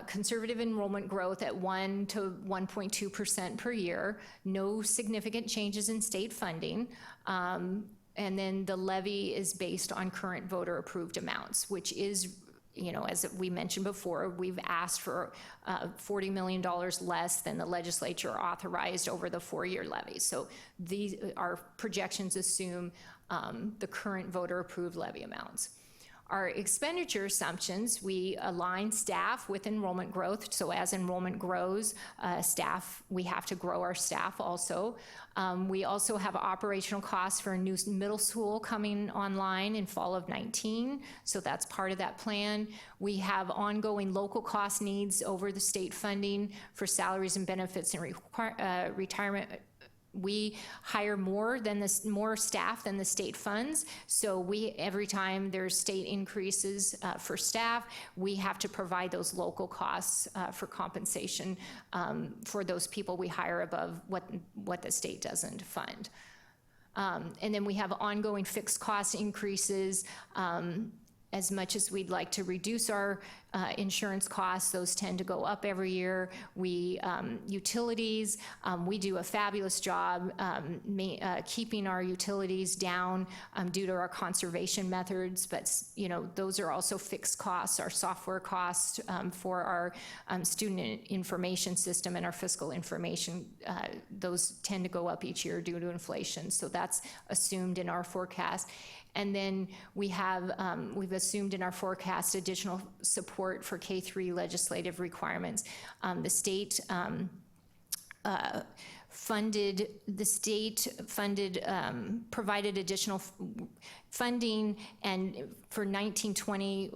conservative enrollment growth at 1 to 1.2% per year, no significant changes in state funding, and then the levy is based on current voter-approved amounts, which is, you know, as we mentioned before, we've asked for $40 million less than the legislature authorized over the 4-year levy. So our projections assume the current voter-approved levy amounts. Our expenditure assumptions, we align staff with enrollment growth. So as enrollment grows, we have to grow our staff also. We also have operational costs for a new middle school coming online in fall of 19. So that's part of that plan. We have ongoing local cost needs over the state funding for salaries and benefits and retirement. We hire more staff than the state funds. So every time there's state increases for staff, we have to provide those local costs for compensation for those people we hire above what the state doesn't fund. And then we have ongoing fixed cost increases. As much as we'd like to reduce our insurance costs, those tend to go up every year. Utilities, we do a fabulous job keeping our utilities down due to our conservation methods, but you know, those are also fixed costs. Our software costs for our student information system and our fiscal information, those tend to go up each year due to inflation. So that's assumed in our forecast. And then we've assumed in our forecast additional support for K-3 legislative requirements. The state provided additional funding, and for 1920,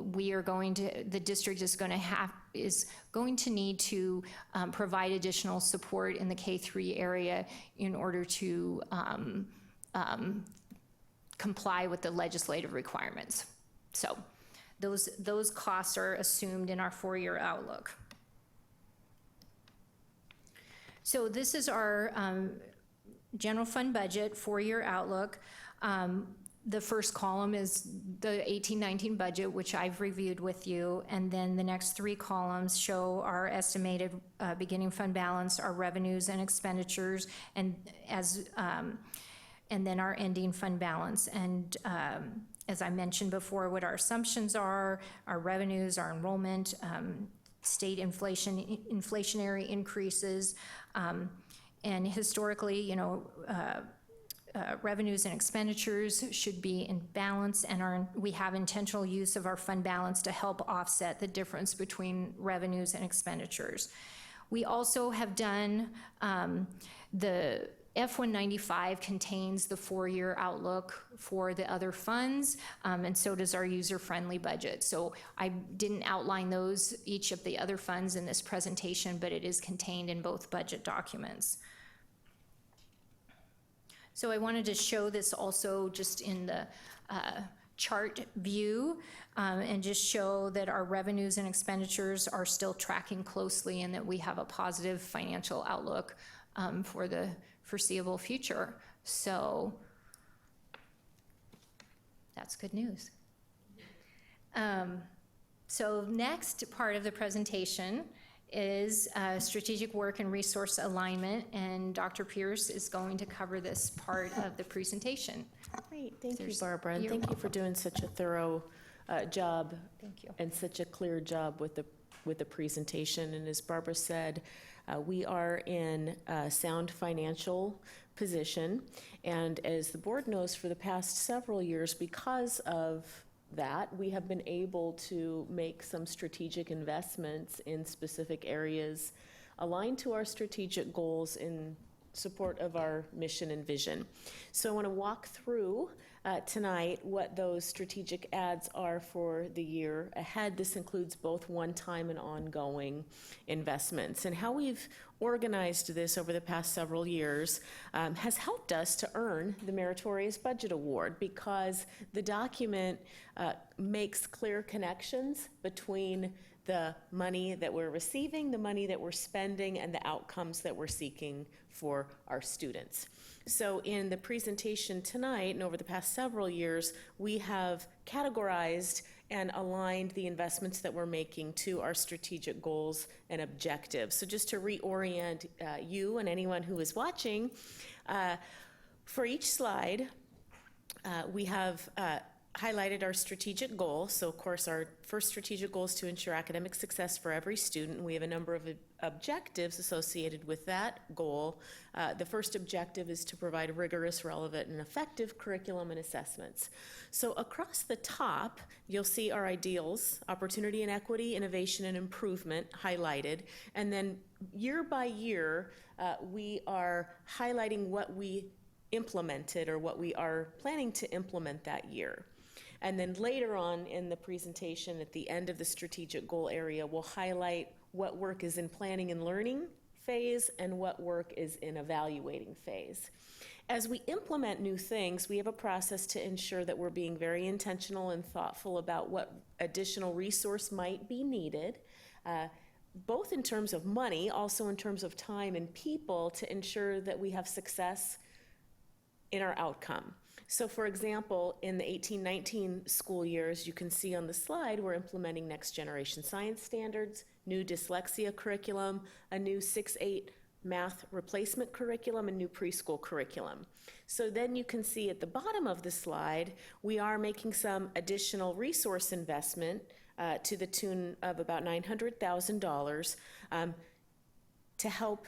the district is going to need to provide additional support in the K-3 area in order to comply with the legislative requirements. So those costs are assumed in our 4-year outlook. So this is our general fund budget 4-year outlook. The first column is the 18-19 budget, which I've reviewed with you, and then the next 3 columns show our estimated beginning fund balance, our revenues and expenditures, and then our ending fund balance. And as I mentioned before, what our assumptions are, our revenues, our enrollment, state inflationary increases, and historically, you know, revenues and expenditures should be in balance, and we have intentional use of our fund balance to help offset the difference between revenues and expenditures. We also have done, the F-195 contains the 4-year outlook for the other funds, and so does our user-friendly budget. So I didn't outline each of the other funds in this presentation, but it is contained in both budget documents. So I wanted to show this also just in the chart view, and just show that our revenues and expenditures are still tracking closely and that we have a positive financial outlook for the foreseeable future. So that's good news. So next part of the presentation is strategic work and resource alignment, and Dr. Pierce is going to cover this part of the presentation. Great, thank you, Barbara, and thank you for doing such a thorough job. Thank you. And such a clear job with the presentation. And as Barbara said, we are in a sound financial position, and as the board knows, for the past several years, because of that, we have been able to make some strategic investments in specific areas aligned to our strategic goals in support of our mission and vision. So I want to walk through tonight what those strategic adds are for the year ahead. This includes both one-time and ongoing investments. And how we've organized this over the past several years has helped us to earn the Meritorious Budget Award, because the document makes clear connections between the money that we're receiving, the money that we're spending, and the outcomes that we're seeking for our students. So in the presentation tonight, and over the past several years, we have categorized and aligned the investments that we're making to our strategic goals and objectives. So just to reorient you and anyone who is watching, for each slide, we have highlighted our strategic goal. So of course our first strategic goal is to ensure academic success for every student. We have a number of objectives associated with that goal. The first objective is to provide rigorous, relevant, and effective curriculum and assessments. So across the top, you'll see our ideals: opportunity and equity, innovation and improvement highlighted. And then year by year, we are highlighting what we implemented or what we are planning to implement that year. And then later on in the presentation, at the end of the strategic goal area, we'll highlight what work is in planning and learning phase and what work is in evaluating phase. As we implement new things, we have a process to ensure that we're being very intentional and thoughtful about what additional resource might be needed, both in terms of money, also in terms of time and people, to ensure that we have success in our outcome. So for example, in the 18-19 school years, you can see on the slide, we're implementing next generation science standards, new dyslexia curriculum, a new 6-8 math replacement curriculum, and new preschool curriculum. So then you can see at the bottom of the slide, we are making some additional resource investment to the tune of about $900,000 to help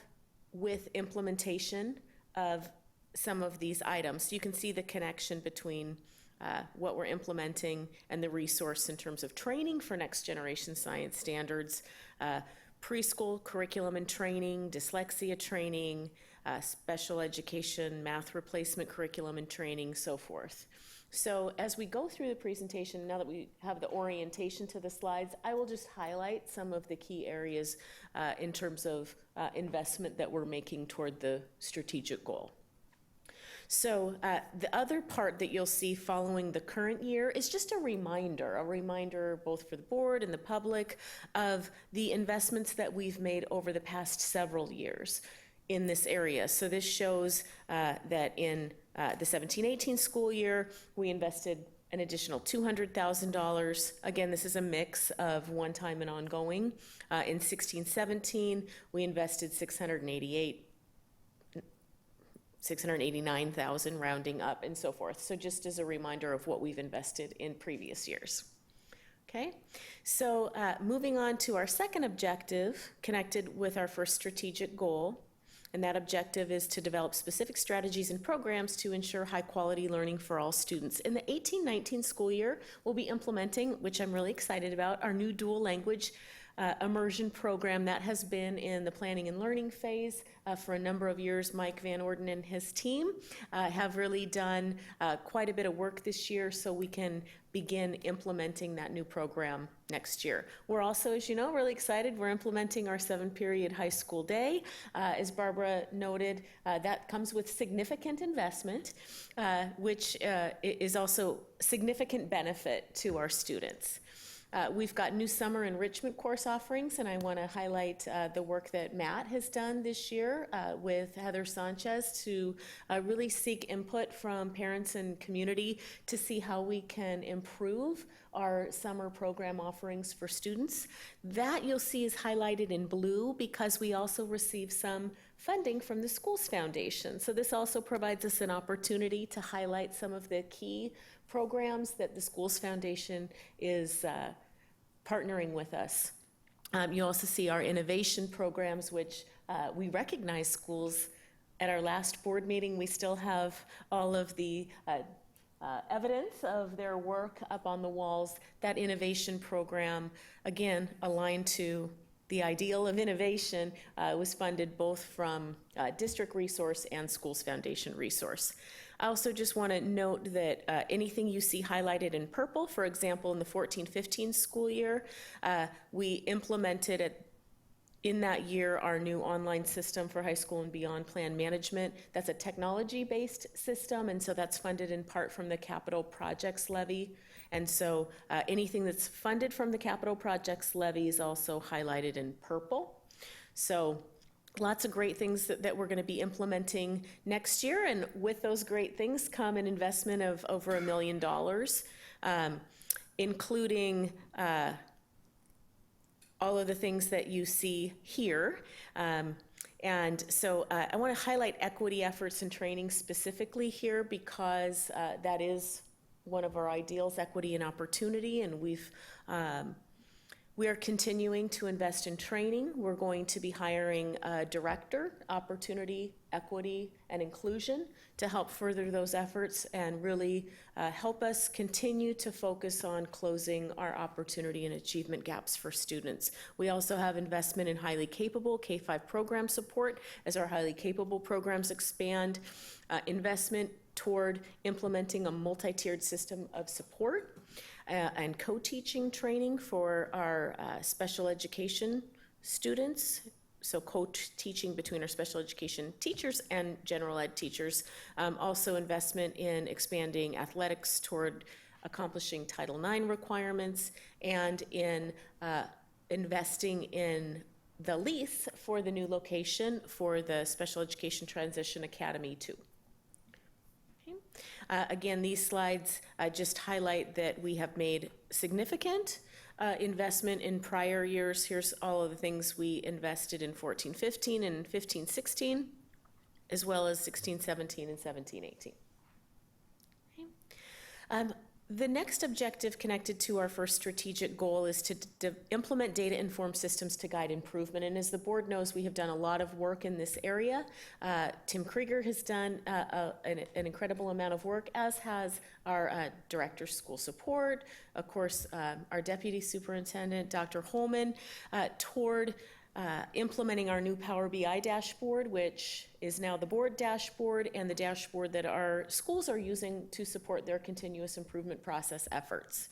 with implementation of some of these items. You can see the connection between what we're implementing and the resource in terms of training for next generation science standards, preschool curriculum and training, dyslexia training, special education, math replacement curriculum and training, so forth. So as we go through the presentation, now that we have the orientation to the slides, I will just highlight some of the key areas in terms of investment that we're making toward the strategic goal. So the other part that you'll see following the current year is just a reminder both for the board and the public of the investments that we've made over the past several years in this area. So this shows that in the 17-18 school year, we invested an additional $200,000. Again, this is a mix of one-time and ongoing. In 16-17, we invested $689,000, rounding up, and so forth. So just as a reminder of what we've invested in previous years. Okay, so moving on to our second objective, connected with our first strategic goal, and that objective is to develop specific strategies and programs to ensure high-quality learning for all students. In the 18-19 school year, we'll be implementing, which I'm really excited about, our new dual language immersion program that has been in the planning and learning phase for a number of years. Mike Van Orden and his team have really done quite a bit of work this year so we can begin implementing that new program next year. We're also, as you know, really excited. We're implementing our 7-period high school day. As Barbara noted, that comes with significant investment, which is also significant benefit to our students. We've got new summer enrichment course offerings, and I want to highlight the work that Matt has done this year with Heather Sanchez to really seek input from parents and community to see how we can improve our summer program offerings for students. That you'll see is highlighted in blue because we also receive some funding from the Schools Foundation. So this also provides us an opportunity to highlight some of the key programs that the Schools Foundation is partnering with us. You also see our innovation programs, which we recognize schools. At our last board meeting, we still have all of the evidence of their work up on the walls. That innovation program, again, aligned to the ideal of innovation, was funded both from district resource and Schools Foundation resource. I also just want to note that anything you see highlighted in purple, for example, in the 14-15 school year, we implemented in that year our new online system for high school and beyond plan management. That's a technology-based system, and so that's funded in part from the capital projects levy. And so anything that's funded from the capital projects levy is also highlighted in purple. So lots of great things that we're going to be implementing next year, and with those great things come an investment of over $1 million, including all of the things that you see here. And so I want to highlight equity efforts and training specifically here because that is one of our ideals, equity and opportunity, and we are continuing to invest in training. We're going to be hiring a director, opportunity, equity, and inclusion to help further those efforts and really help us continue to focus on closing our opportunity and achievement gaps for students. We also have investment in highly capable K-5 program support as our highly capable programs expand, investment toward implementing a multi-tiered system of support, and co-teaching training for our special education students, so co-teaching between our special education teachers and general ed teachers. Also investment in expanding athletics toward accomplishing Title IX requirements, and in investing in the lease for the new location for the Special Education Transition Academy 2. Again, these slides just highlight that we have made significant investment in prior years. Here's all of the things we invested in 14-15 and 15-16, as well as 16-17 and 17-18. Okay. The next objective connected to our first strategic goal is to implement data-informed systems to guide improvement. And as the board knows, we have done a lot of work in this area. Tim Krieger has done an incredible amount of work, as has our Director of School Support, of course, our Deputy Superintendent, Dr. Holman, toward implementing our new Power BI dashboard, which is now the board dashboard and the dashboard that our schools are using to support their continuous improvement process efforts.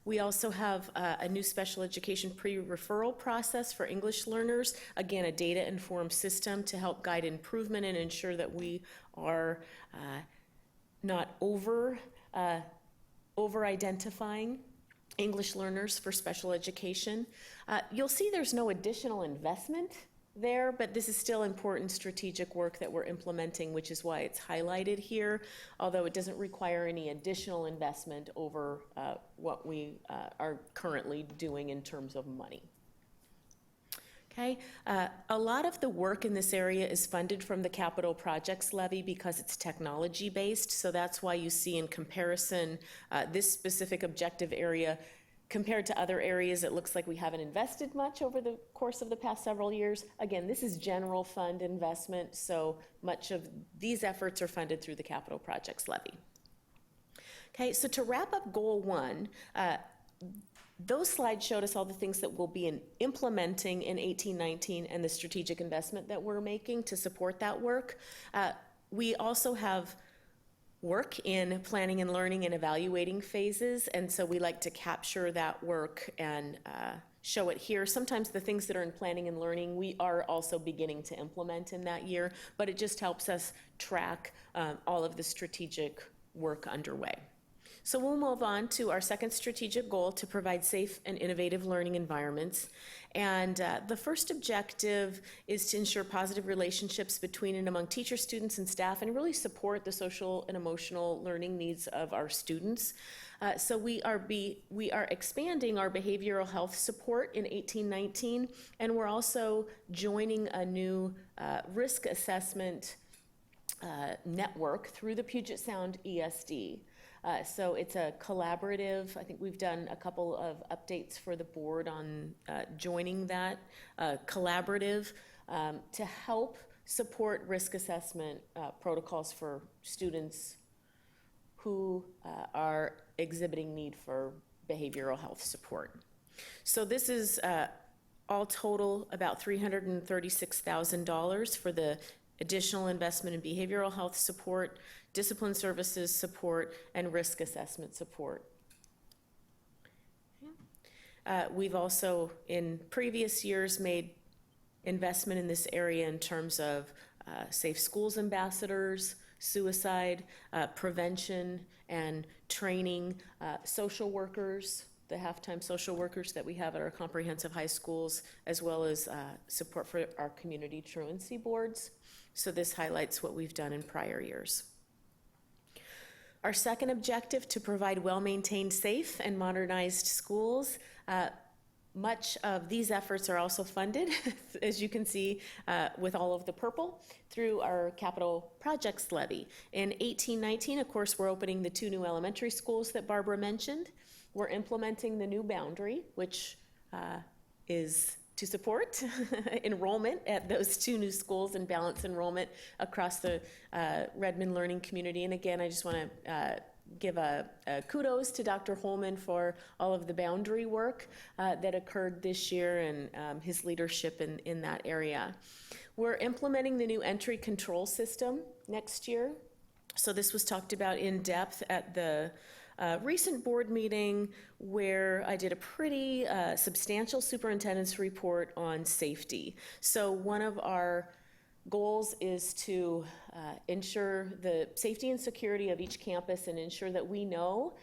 We also have a new special education pre-referral process for English learners, again, a data-informed system to help guide improvement and ensure that we are not over-identifying English learners for special education. You'll see there's no additional investment there, but this is still important strategic work that we're implementing, which is why it's highlighted here, although it doesn't require any additional investment over what we are currently doing in terms of money. Okay, a lot of the work in this area is funded from the capital projects levy because it's technology based, so that's why you see in comparison this specific objective area Compared to other areas, it looks like we haven't invested much over the course of the past several years. Again, this is general fund investment, so much of these efforts are funded through the capital projects levy. Okay, so to wrap up goal 1, those slides showed us all the things that we'll be implementing in 18-19 and the strategic investment that we're making to support that work. We also have work in planning and learning and evaluating phases, and so we like to capture that work and show it here. Sometimes the things that are in planning and learning we are also beginning to implement in that year, but it just helps us track all of the strategic work underway. So we'll move on to our second strategic goal, to provide safe and innovative learning environments. And the first objective is to ensure positive relationships between and among teachers, students, and staff, and really support the social and emotional learning needs of our students. So we are expanding our behavioral health support in 18-19, and we're also joining a new risk assessment network through the Puget Sound ESD. So it's a collaborative. I think we've done a couple of updates for the board on joining that collaborative to help support risk assessment protocols for students who are exhibiting need for behavioral health support. So this is all total about $336,000 for the additional investment in behavioral health support, discipline services support, and risk assessment support. We've also, in previous years, made investment in this area in terms of safe schools ambassadors, suicide prevention and training, social workers, the half-time social workers that we have at our comprehensive high schools, as well as support for our community truancy boards. So this highlights what we've done in prior years. Our second objective, to provide well-maintained, safe, and modernized schools. Much of these efforts are also funded, as you can see with all of the purple, through our capital projects levy. In 18-19, of course, we're opening the 2 new elementary schools that Barbara mentioned. We're implementing the new boundary, which is to support enrollment at those 2 new schools and balance enrollment across the Redmond learning community. And again, I just want to give a kudos to Dr. Holman for all of the boundary work that occurred this year and his leadership in that area. We're implementing the new entry control system next year. So this was talked about in depth at the recent board meeting, where I did a pretty substantial superintendent's report on safety. So one of our goals is to ensure the safety and security of each campus and ensure that we know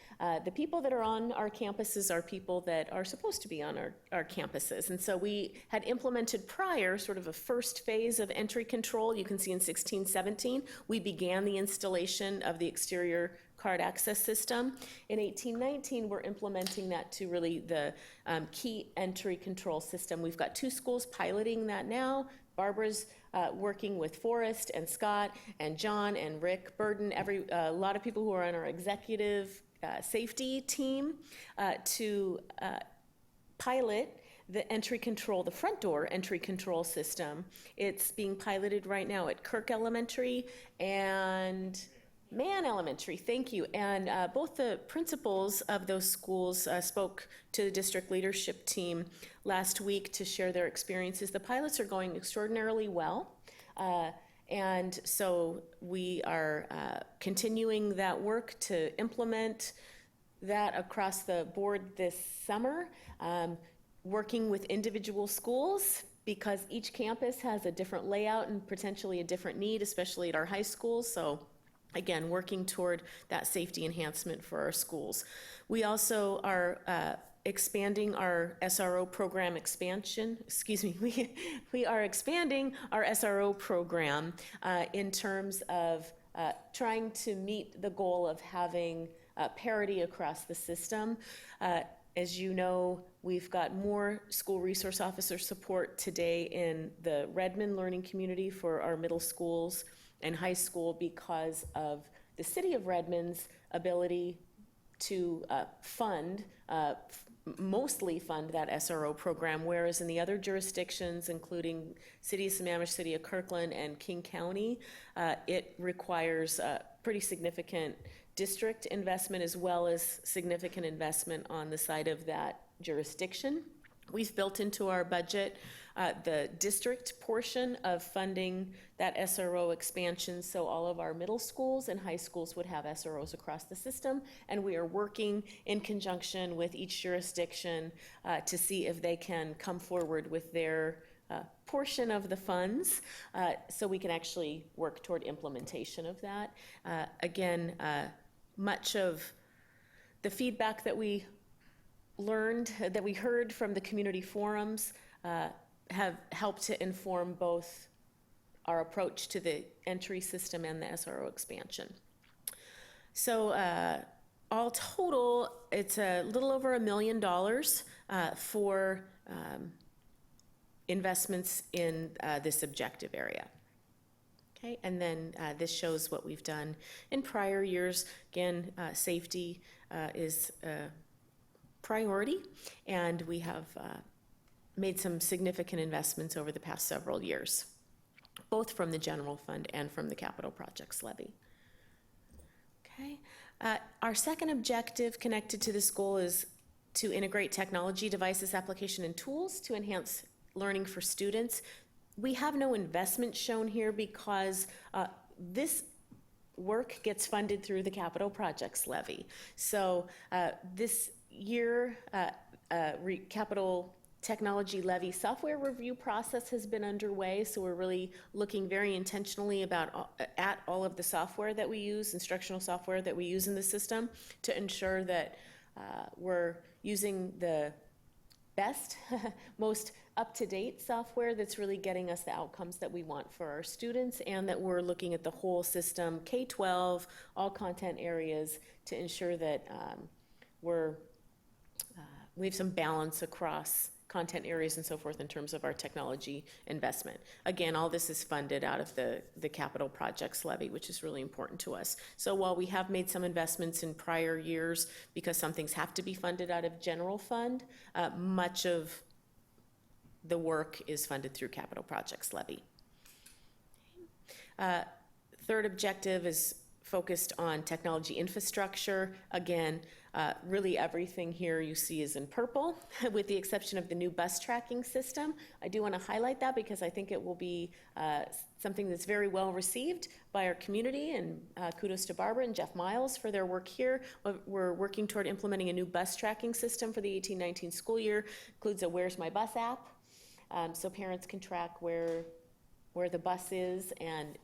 the people that are on our campuses are people that are supposed to be on our campuses. And so we had implemented prior sort of a first phase of entry control. You can see in 16-17, we began the installation of the exterior card access system. In 18-19, we're implementing that to really the key entry control system. We've got 2 schools piloting that now. Barbara's working with Forrest and Scott and John and Rick Burden, a lot of people who are on our executive safety team to pilot the entry control, the front door entry control system. It's being piloted right now at Kirk Elementary and Mann Elementary, thank you. And both the principals of those schools spoke to the district leadership team last week to share their experiences. The pilots are going extraordinarily well. And so we are continuing that work to implement that across the board this summer, working with individual schools, because each campus has a different layout and potentially a different need, especially at our high schools. So again, working toward that safety enhancement for our schools. We also are expanding our SRO program expansion. Excuse me, we are expanding our SRO program in terms of trying to meet the goal of having parity across the system. As you know, we've got more school resource officer support today in the Redmond learning community for our middle schools and high school because of the city of Redmond's ability to mostly fund that SRO program, whereas in the other jurisdictions, including City of Sammamish, City of Kirkland, and King County, it requires pretty significant district investment as well as significant investment on the side of that jurisdiction. We've built into our budget the district portion of funding that SRO expansion, so all of our middle schools and high schools would have SROs across the system, and we are working in conjunction with each jurisdiction to see if they can come forward with their portion of the funds so we can actually work toward implementation of that. Again, much of the feedback that we heard from the community forums have helped to inform both our approach to the entry system and the SRO expansion. So all total, it's a little over $1 million for investments in this objective area. Okay, and then this shows what we've done in prior years. Again, safety is a priority, and we have made some significant investments over the past several years, both from the general fund and from the capital projects levy. Okay, our second objective connected to this goal is to integrate technology, devices, application, and tools to enhance learning for students. We have no investment shown here because this work gets funded through the capital projects levy. So this year, capital technology levy software review process has been underway, so we're really looking very intentionally at all of the software that we use, instructional software that we use in the system, to ensure that we're using the best, most up-to-date software that's really getting us the outcomes that we want for our students, and that we're looking at the whole system, K-12, all content areas, to ensure that we have some balance across content areas and so forth in terms of our technology investment. Again, all this is funded out of the capital projects levy, which is really important to us. So while we have made some investments in prior years because some things have to be funded out of general fund, much of the work is funded through capital projects levy. Third objective is focused on technology infrastructure. Again, really everything here you see is in purple, with the exception of the new bus tracking system. I do want to highlight that because I think it will be something that's very well received by our community, and kudos to Barbara and Jeff Miles for their work here. We're working toward implementing a new bus tracking system for the 18-19 school year. Includes a Where's My Bus app, so parents can track where the bus is, and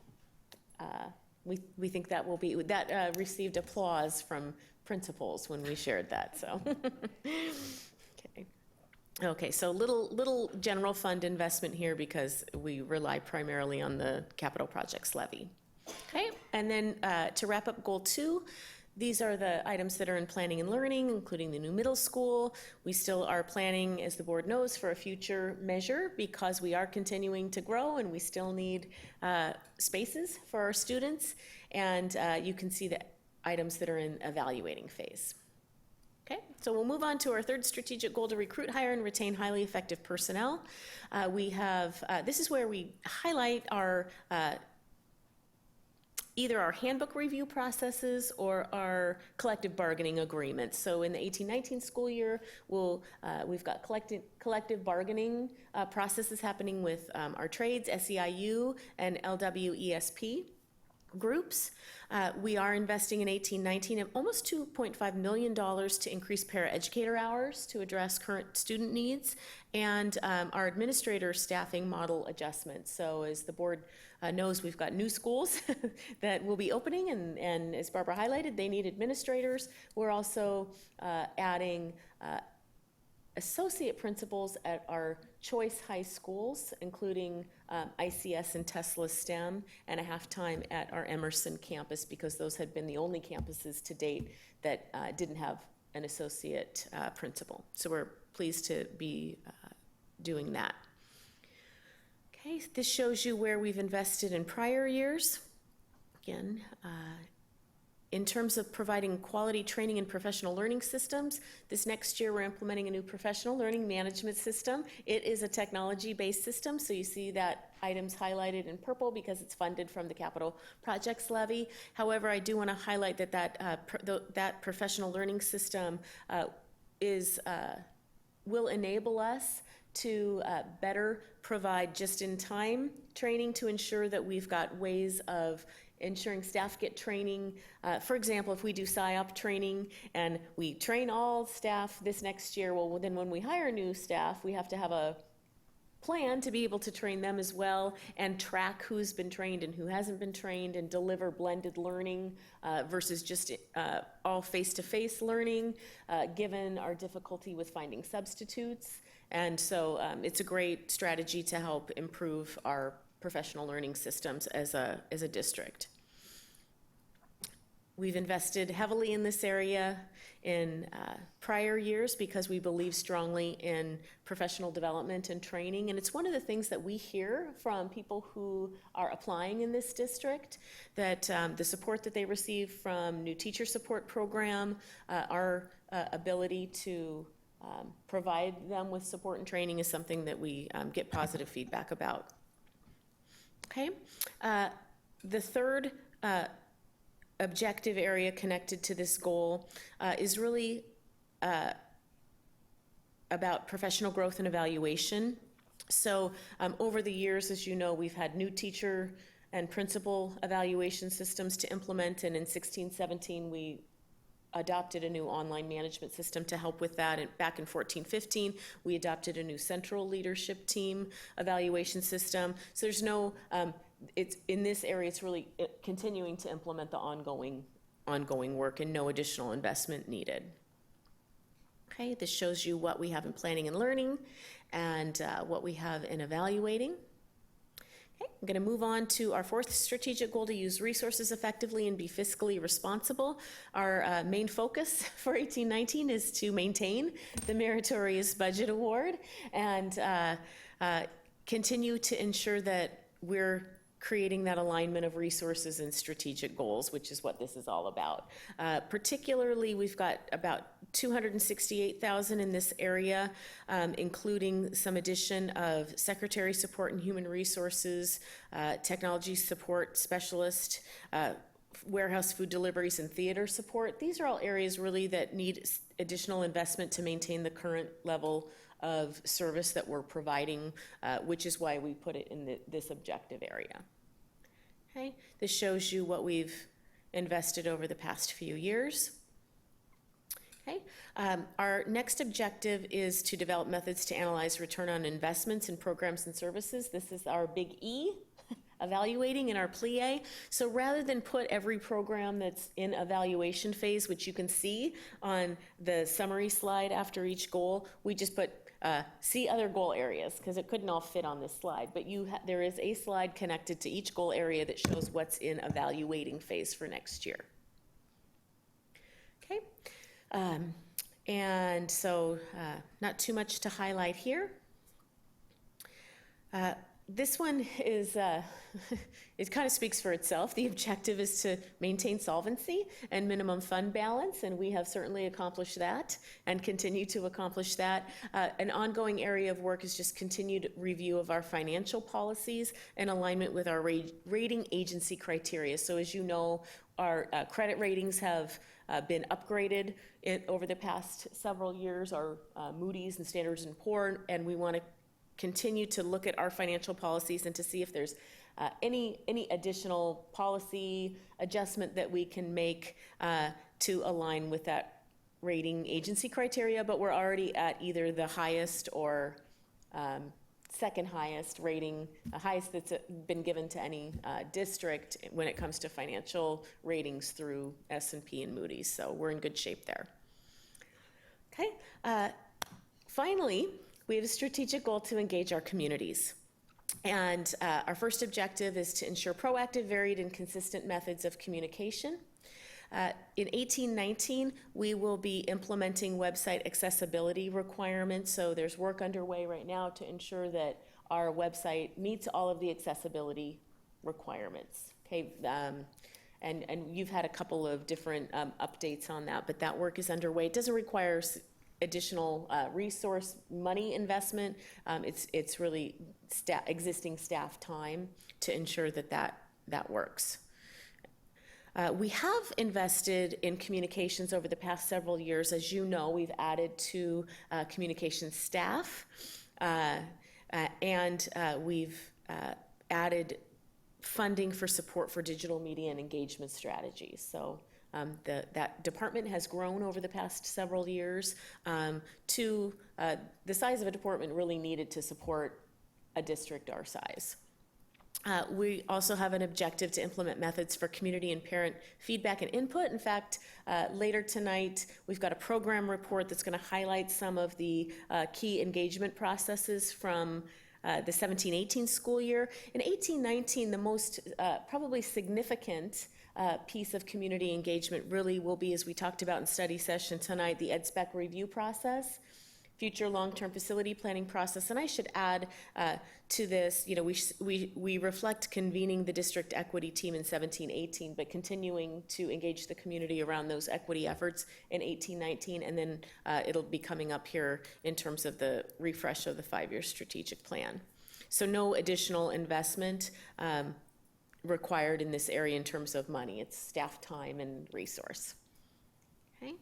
we think that will be, that received applause from principals when we shared that, so. Okay, so little general fund investment here because we rely primarily on the capital projects levy. Okay, and then to wrap up goal 2, these are the items that are in planning and learning, including the new middle school. We still are planning, as the board knows, for a future measure because we are continuing to grow and we still need spaces for our students. And you can see the items that are in evaluating phase. Okay, so we'll move on to our third strategic goal: to recruit, hire, and retain highly effective personnel. We have, this is where we highlight our either our handbook review processes or our collective bargaining agreements. So in the 18-19 school year, we've got collective bargaining processes happening with our trades, SEIU, and LWESP groups. We are investing in 18-19 of almost $2.5 million to increase paraeducator hours to address current student needs, and our administrator staffing model adjustments. So as the board knows, we've got new schools that will be opening, and as Barbara highlighted, they need administrators. We're also adding associate principals at our choice high schools, including ICS and Tesla STEM, and a half-time at our Emerson campus, because those had been the only campuses to date that didn't have an associate principal. So we're pleased to be doing that. Okay, this shows you where we've invested in prior years. Again, In terms of providing quality training and professional learning systems, this next year we're implementing a new professional learning management system. It is a technology-based system, so you see that items highlighted in purple because it's funded from the capital projects levy. However, I do want to highlight that that professional learning system will enable us to better provide just-in-time training to ensure that we've got ways of ensuring staff get training. For example, if we do PSYOP training and we train all staff this next year, well, then when we hire new staff, we have to have a plan to be able to train them as well and track who's been trained and who hasn't been trained and deliver blended learning versus just all face-to-face learning, given our difficulty with finding substitutes. And so it's a great strategy to help improve our professional learning systems as a district. We've invested heavily in this area in prior years because we believe strongly in professional development and training. And it's one of the things that we hear from people who are applying in this district, that the support that they receive from new teacher support program, our ability to provide them with support and training is something that we get positive feedback about. Okay, the third objective area connected to this goal is really about professional growth and evaluation. So over the years, as you know, we've had new teacher and principal evaluation systems to implement, and in 16-17 we adopted a new online management system to help with that. And back in 14-15, we adopted a new central leadership team evaluation system. So there's no, it's in this area, it's really continuing to implement the ongoing work and no additional investment needed. Okay, this shows you what we have in planning and learning and what we have in evaluating. Okay, I'm going to move on to our fourth strategic goal, to use resources effectively and be fiscally responsible. Our main focus for 18-19 is to maintain the Meritorious Budget Award and continue to ensure that we're creating that alignment of resources and strategic goals, which is what this is all about. Particularly, we've got about $268,000 in this area, including some addition of secretary support and human resources, technology support specialist, warehouse food deliveries, and theater support. These are all areas really that need additional investment to maintain the current level of service that we're providing, which is why we put it in this objective area. Okay, this shows you what we've invested over the past few years. Okay, our next objective is to develop methods to analyze return on investments in programs and services. This is our big E, evaluating in our plie. So rather than put every program that's in evaluation phase, which you can see on the summary slide after each goal, we just put see other goal areas, because it couldn't all fit on this slide. But there is a slide connected to each goal area that shows what's in evaluating phase for next year. Okay, and so not too much to highlight here. This one is, it kind of speaks for itself. The objective is to maintain solvency and minimum fund balance, and we have certainly accomplished that and continue to accomplish that. An ongoing area of work is just continued review of our financial policies and alignment with our rating agency criteria. So as you know, our credit ratings have been upgraded over the past several years, our Moody's and Standard & Poor's, and we want to continue to look at our financial policies and to see if there's any additional policy adjustment that we can make to align with that rating agency criteria. But we're already at either the highest or second highest rating, highest that's been given to any district when it comes to financial ratings through S&P and Moody's. So we're in good shape there. Okay. Finally, we have a strategic goal to engage our communities. And our first objective is to ensure proactive, varied, and consistent methods of communication. In 18-19, we will be implementing website accessibility requirements. So there's work underway right now to ensure that our website meets all of the accessibility requirements. Okay, And you've had a couple of different updates on that, but that work is underway. It doesn't require additional resource money investment. It's really existing staff time to ensure that that works. We have invested in communications over the past several years. As you know, we've added 2 communications staff, and we've added funding for support for digital media and engagement strategies. So that department has grown over the past several years to the size of a department really needed to support a district our size. We also have an objective to implement methods for community and parent feedback and input. In fact, later tonight, we've got a program report that's going to highlight some of the key engagement processes from the 17-18 school year. In 18-19, the most probably significant piece of community engagement really will be, as we talked about in study session tonight, the EdSpec review process, future long-term facility planning process. And I should add to this, you know, we reflect convening the district equity team in 17-18, but continuing to engage the community around those equity efforts in 18-19, and then it'll be coming up here in terms of the refresh of the 5-year strategic plan. So no additional investment required in this area in terms of money. It's staff time and resource. Okay.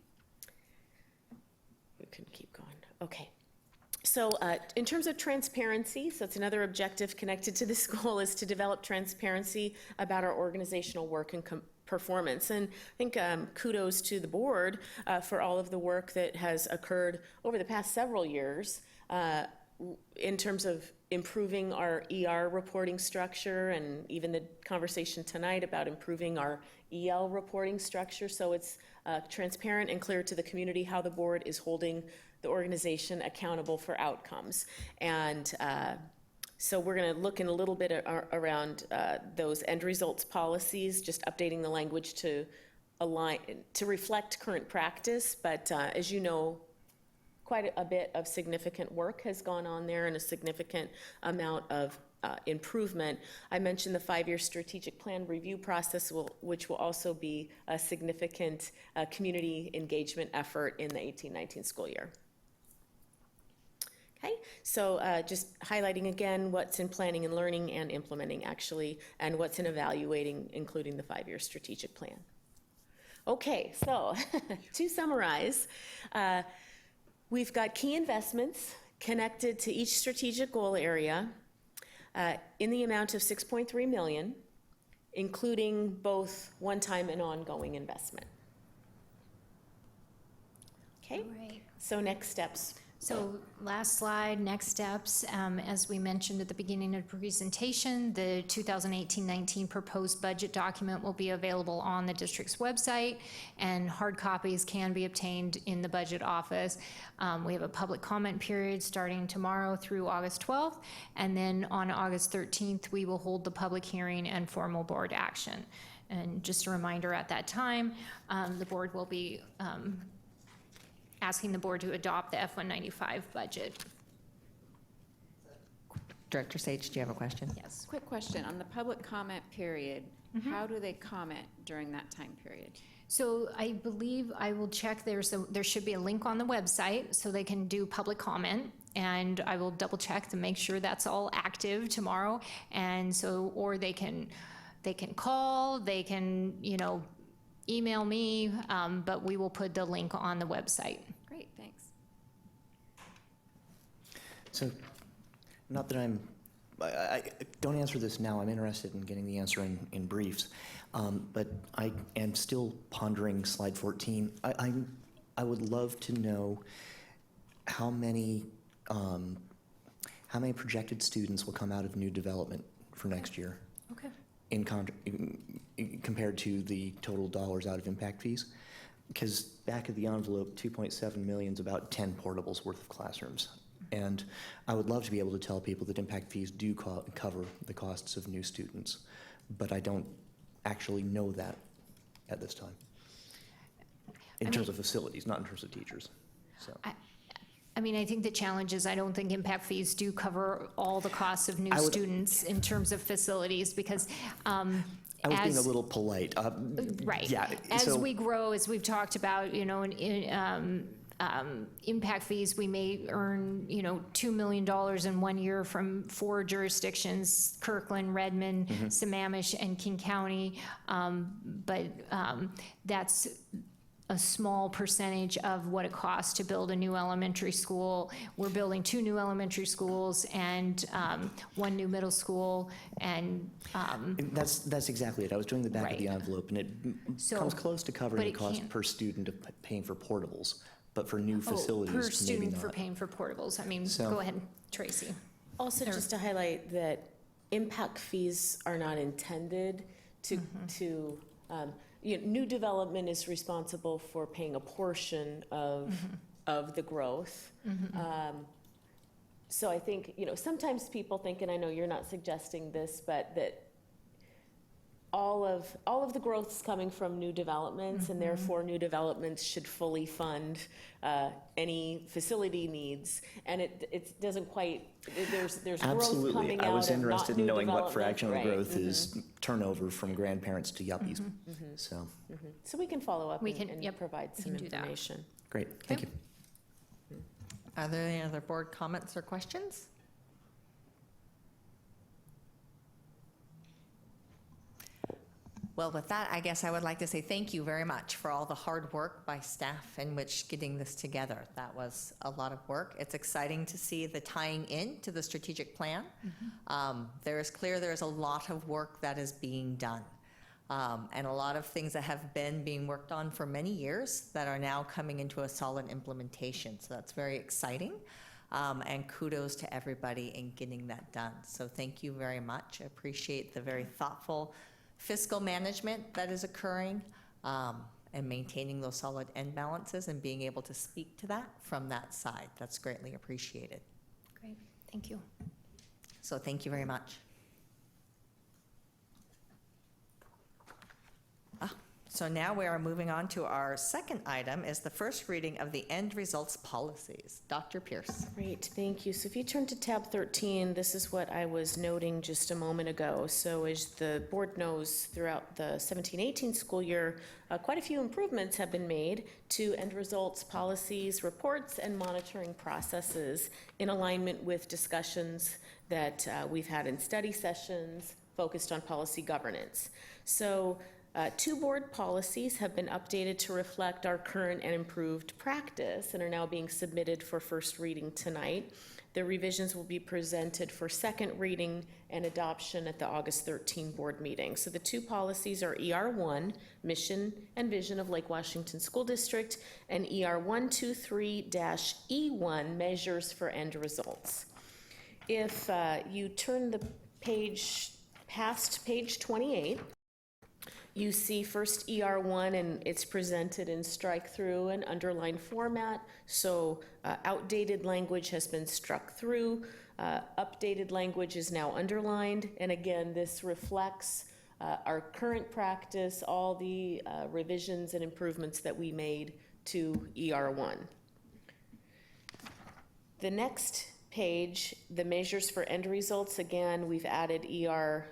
We can keep going. Okay. So in terms of transparency, so it's another objective connected to this goal, is to develop transparency about our organizational work and performance. And I think kudos to the board for all of the work that has occurred over the past several years in terms of improving our ER reporting structure, and even the conversation tonight about improving our EL reporting structure. So it's transparent and clear to the community how the board is holding the organization accountable for outcomes. And so we're going to look in a little bit around those end results policies, just updating the language to align, to reflect current practice. But as you know, quite a bit of significant work has gone on there and a significant amount of improvement. I mentioned the 5-year strategic plan review process, which will also be a significant community engagement effort in the 18-19 school year. Okay, so just highlighting again what's in planning and learning and implementing actually, and what's in evaluating, including the 5-year strategic plan. Okay, so to summarize, we've got key investments connected to each strategic goal area in the amount of $6.3 million, including both one-time and ongoing investment. Okay, Right. so next steps. So last slide, next steps. As we mentioned at the beginning of the presentation, the 2018-19 proposed budget document will be available on the district's website, and hard copies can be obtained in the budget office. We have a public comment period starting tomorrow through August 12th, and then on August 13th, we will hold the public hearing and formal board action. And just a reminder, at that time, the board will be asking the board to adopt the F-195 budget. Director Sage, do you have a question? Yes. Quick question, on the public comment period, how do they comment during that time period? So I believe I will check, there should be a link on the website so they can do public comment, and I will double check to make sure that's all active tomorrow. And so, or they can call, they can, you know, email me, but we will put the link on the website. Great, thanks. So, not that I don't answer this now, I'm interested in getting the answer in briefs, but I am still pondering slide 14. I would love to know how many projected students will come out of new development for next year. Okay. Compared to the total dollars out of impact fees, because back of the envelope, 2.7 million is about 10 portables worth of classrooms. And I would love to be able to tell people that impact fees do cover the costs of new students, but I don't actually know that at this time. In terms of facilities, not in terms of teachers. So. I mean, I think the challenge is I don't think impact fees do cover all the costs of new students in terms of facilities, because I was being a as- little polite. Right. Yeah. As so- we grow, as we've talked about, impact fees, we may earn, $2 million in 1 year from 4 jurisdictions, Kirkland, Redmond, Sammamish, and King County. But that's a small percentage of what it costs to build a new elementary school. We're building 2 new elementary schools and 1 new middle school, and That's exactly it. I was doing the back of the Right. envelope, and it So- comes close to covering but the it cost can't- per student of paying for portables, but for new per facilities, maybe student for not. paying for portables. I mean, So- go ahead, Tracy. Also, Or- just to highlight that impact fees are not intended to, new development is responsible for paying a portion of the growth. So I think, sometimes people think, and I know you're not suggesting this, but that all of the growth is coming from new developments, and therefore new developments should fully fund any facility needs. And it doesn't quite, there's growth Absolutely. coming I was was interested in new knowing what development, fractional right. growth is turnover from grandparents to yuppies. So, So we can follow up We and can- and yep, provide we some can do that. information. great. Thank you. Are there any other board comments or questions? Well, with that, I guess I would like to say thank you very much for all the hard work by staff in which getting this together. That was a lot of work. It's exciting to see the tying in to the strategic plan. There is a lot of work that is being done. And a lot of things that have been being worked on for many years that are now coming into a solid implementation. So that's very exciting. And kudos to everybody in getting that done. So thank you very much. I appreciate the very thoughtful fiscal management that is occurring, and maintaining those solid end balances and being able to speak to that from that side. That's greatly appreciated. Great, thank you. So thank you very much. So now we are moving on to our second item, is the first reading of the end results policies. Dr. Pierce. Great, thank you. So if you turn to tab 13, this is what I was noting just a moment ago. So as the board knows, throughout the 17-18 school year, quite a few improvements have been made to end results policies, reports, and monitoring processes in alignment with discussions that we've had in study sessions focused on policy governance. So 2 board policies have been updated to reflect our current and improved practice and are now being submitted for first reading tonight. The revisions will be presented for second reading and adoption at the August 13 board meeting. So the 2 policies are ER1, Mission and Vision of Lake Washington School District, and ER123-E1, Measures for End Results. If you turn the page past page 28, you see first ER1, and it's presented in strike-through and underline format. So outdated language has been struck through. Updated language is now underlined. And again, this reflects our current practice, all the revisions and improvements that we made to ER1. The next page, the measures for end results, again, we've added ER3,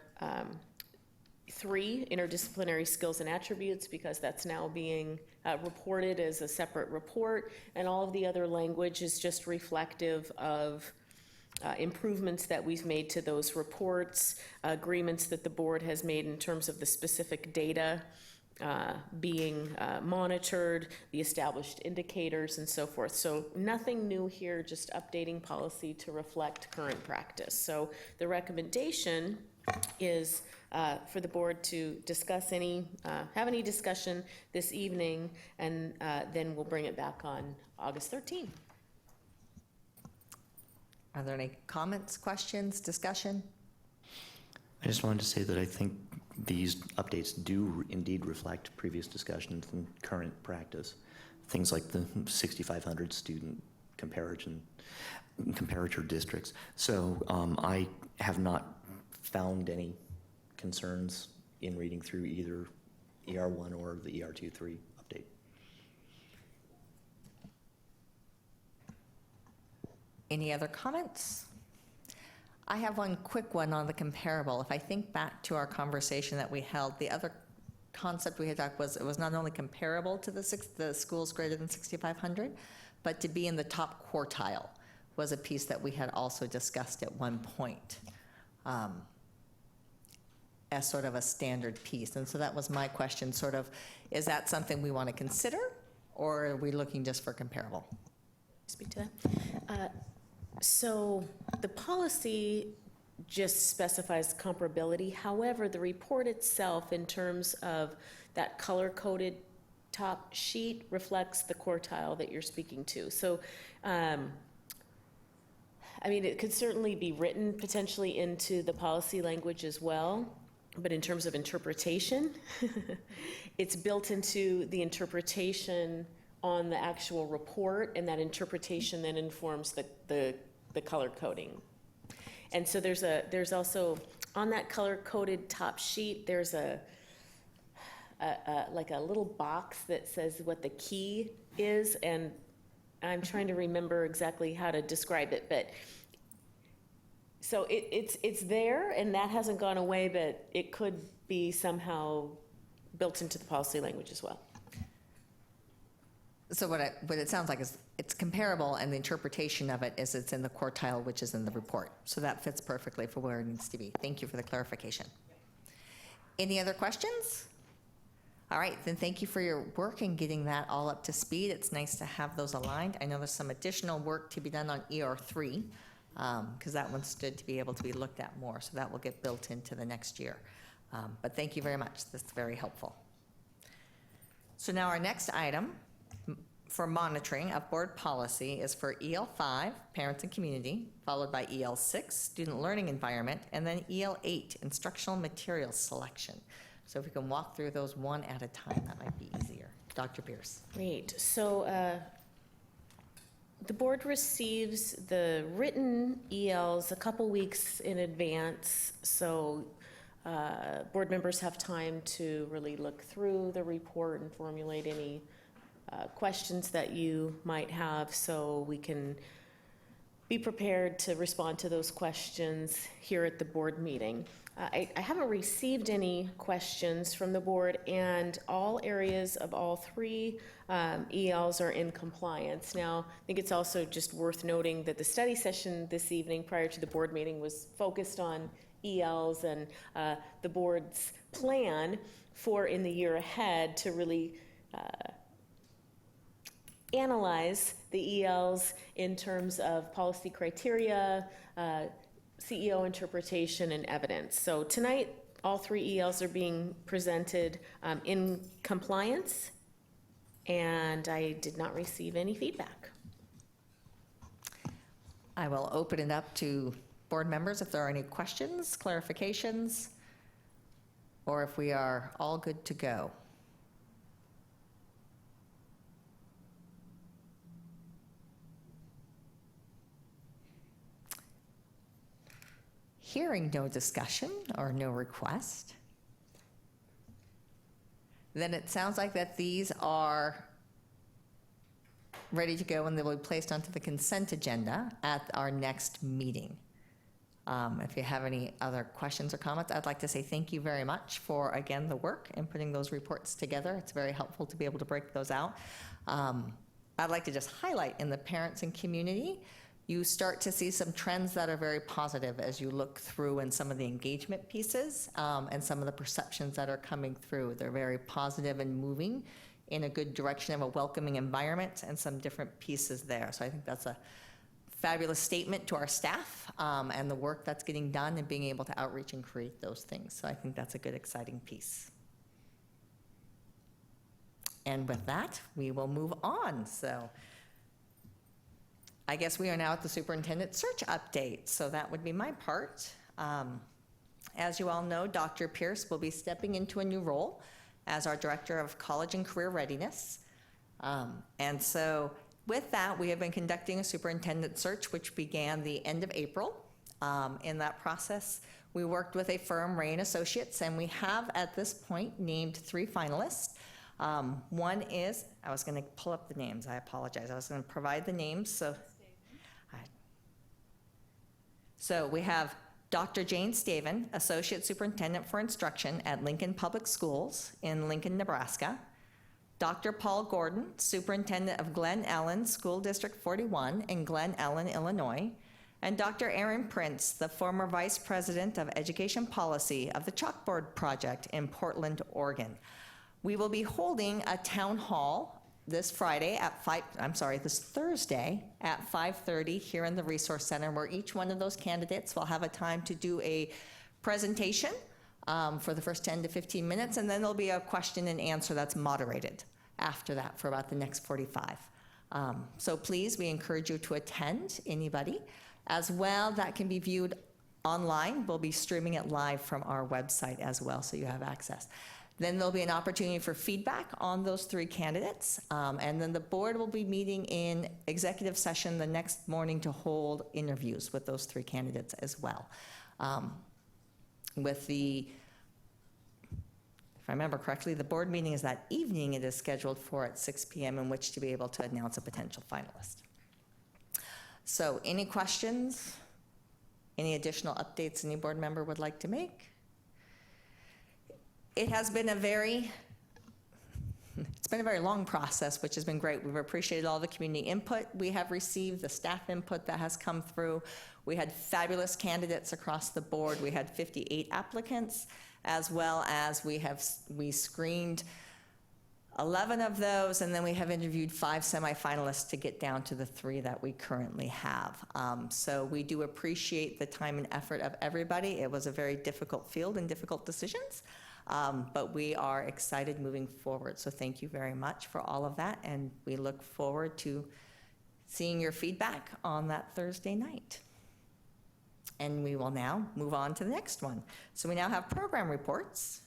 interdisciplinary skills and attributes, because that's now being reported as a separate report, and all of the other language is just reflective of improvements that we've made to those reports, agreements that the board has made in terms of the specific data being monitored, the established indicators, and so forth. So nothing new here, just updating policy to reflect current practice. So the recommendation is for the board to discuss have any discussion this evening, and then we'll bring it back on August 13. Are there any comments, questions, discussion? I just wanted to say that I think these updates do indeed reflect previous discussions and current practice. Things like the 6,500 student comparator districts. So I have not found any concerns in reading through either ER1 or the ER23 update. Any other comments? I have one quick one on the comparable. If I think back to our conversation that we held, the other concept we had talked was it was not only comparable to the schools greater than 6,500, but to be in the top quartile was a piece that we had also discussed at one point as sort of a standard piece. And so that was my question, sort of, is that something we want to consider, or are we looking just for comparable? Speak to that. So the policy just specifies comparability. However, the report itself, in terms of that color-coded top sheet, reflects the quartile that you're speaking to. So, I mean, it could certainly be written potentially into the policy language as well, but in terms of interpretation, it's built into the interpretation on the actual report, and that interpretation then informs the color coding. And so there's also, on that color-coded top sheet, there's like a little box that says what the key is, and I'm trying to remember exactly how to describe it, but so it's there, and that hasn't gone away, but it could be somehow built into the policy language as well. So what it sounds like is it's comparable, and the interpretation of it is it's in the quartile, which is in the report. So that fits perfectly for where it needs to be. Thank you for the clarification. Any other questions? All right, then thank you for your work in getting that all up to speed. It's nice to have those aligned. I know there's some additional work to be done on ER3, because that one stood to be able to be looked at more. So that will get built into the next year. But thank you very much. That's very helpful. So now our next item for monitoring of board policy is for EL5, Parents and Community, followed by EL6, Student Learning Environment, and then EL8, Instructional Materials Selection. So if we can walk through those one at a time, that might be easier. Dr. Pierce. Great. So the board receives the written ELs a couple weeks in advance, so board members have time to really look through the report and formulate any questions that you might have, so we can be prepared to respond to those questions here at the board meeting. I haven't received any questions from the board, and all areas of all three ELs are in compliance. Now, I think it's also just worth noting that the study session this evening prior to the board meeting was focused on ELs and the board's plan for in the year ahead to really analyze the ELs in terms of policy criteria, CEO interpretation, and evidence. So tonight, all three ELs are being presented in compliance, and I did not receive any feedback. I will open it up to board members if there are any questions, clarifications, or if we are all good to go. Hearing no discussion or no request, then it sounds like that these are ready to go and they will be placed onto the consent agenda at our next meeting. If you have any other questions or comments, I'd like to say thank you very much for, again, the work in putting those reports together. It's very helpful to be able to break those out. I'd like to just highlight in the parents and community, you start to see some trends that are very positive as you look through in some of the engagement pieces and some of the perceptions that are coming through. They're very positive and moving in a good direction of a welcoming environment and some different pieces there. So I think that's a fabulous statement to our staff and the work that's getting done and being able to outreach and create those things. So I think that's a good, exciting piece. And with that, we will move on. So I guess we are now at the superintendent search update, so that would be my part. As you all know, Dr. Pierce will be stepping into a new role as our Director of College and Career Readiness. And so with that, we have been conducting a superintendent search, which began the end of April. In that process, we worked with a firm, Ray & Associates, and we have at this point named 3 finalists. One is, I was going to pull up the names, I apologize. I was going to provide the names, So we have Dr. Jane Staven, Associate Superintendent for Instruction at Lincoln Public Schools in Lincoln, Nebraska. Dr. Paul Gordon, Superintendent of Glen Ellen School District 41 in Glen Ellen, Illinois. And Dr. Aaron Prince, the former Vice President of Education Policy of the Chalkboard Project in Portland, Oregon. We will be holding a town hall this Thursday at 5:30 here in the Resource Center, where each one of those candidates will have a time to do a presentation for the first 10 to 15 minutes, and then there'll be a question and answer that's moderated after that for about the next 45. So please, we encourage you to attend, anybody. As well, that can be viewed online. We'll be streaming it live from our website as well, so you have access. Then there'll be an opportunity for feedback on those 3 candidates, and then the board will be meeting in executive session the next morning to hold interviews with those 3 candidates as well. If I remember correctly, the board meeting is that evening. It is scheduled for at 6 p.m. in which to be able to announce a potential finalist. So any questions? Any additional updates any board member would like to make? It has been a very long process, which has been great. We've appreciated all the community input we have received, the staff input that has come through. We had fabulous candidates across the board. We had 58 applicants, as well as we screened 11 of those, and then we have interviewed 5 semifinalists to get down to the 3 that we currently have. So we do appreciate the time and effort of everybody. It was a very difficult field and difficult decisions. But we are excited moving forward. So thank you very much for all of that, and we look forward to seeing your feedback on that Thursday night. And we will now move on to the next one. So we now have program reports.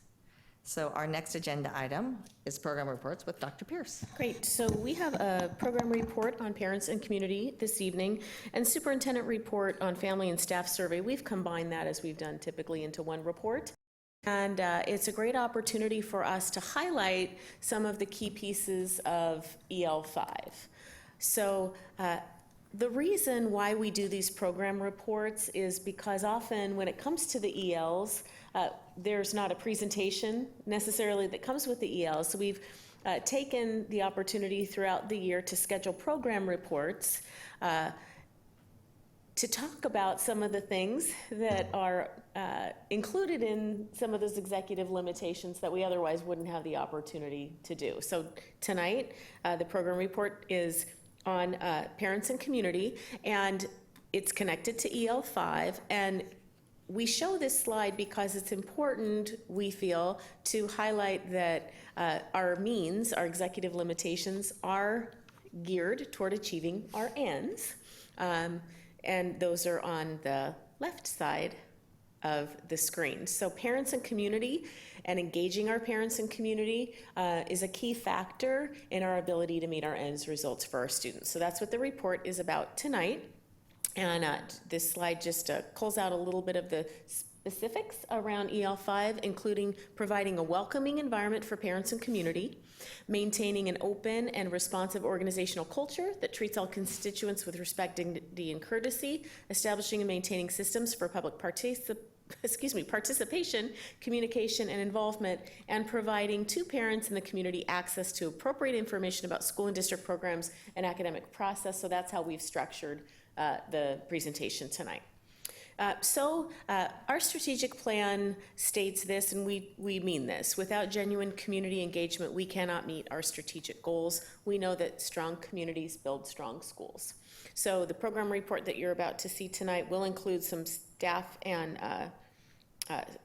So our next agenda item is program reports with Dr. Pierce. Great. So we have a program report on parents and community this evening, and superintendent report on family and staff survey. We've combined that, as we've done typically, into one report. And it's a great opportunity for us to highlight some of the key pieces of EL5. So the reason why we do these program reports is because often when it comes to the ELs, there's not a presentation necessarily that comes with the ELs. So we've taken the opportunity throughout the year to schedule program reports to talk about some of the things that are included in some of those executive limitations that we otherwise wouldn't have the opportunity to do. So tonight, the program report is on parents and community, and it's connected to EL5. And we show this slide because it's important, we feel, to highlight that our means, our executive limitations, are geared toward achieving our ends. And those are on the left side of the screen. So parents and community, and engaging our parents and community is a key factor in our ability to meet our ends results for our students. So that's what the report is about tonight. And this slide just pulls out a little bit of the specifics around EL5, including providing a welcoming environment for parents and community, maintaining an open and responsive organizational culture that treats all constituents with respect, dignity, and courtesy, establishing and maintaining systems for public participation, communication, and involvement, and providing to parents in the community access to appropriate information about school and district programs and academic process. So that's how we've structured the presentation tonight. Our strategic plan states this, and we mean this. Without genuine community engagement, we cannot meet our strategic goals. We know that strong communities build strong schools. So the program report that you're about to see tonight will include some staff and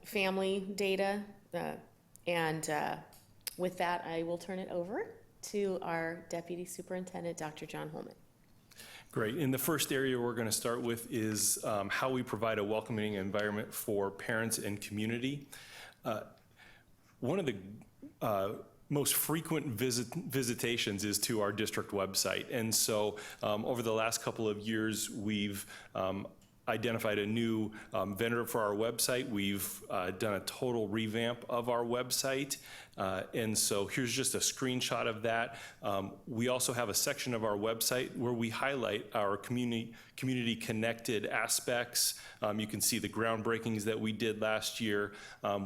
family data. With that, I will turn it over to our Deputy Superintendent, Dr. John Holman. Great. And the first area we're going to start with is how we provide a welcoming environment for parents and community. One of the most frequent visitations is to our district website. And so over the last couple of years, we've identified a new vendor for our website. We've done a total revamp of our website And so here's just a screenshot of that. We also have a section of our website where we highlight our community connected aspects. You can see the groundbreakings that we did last year.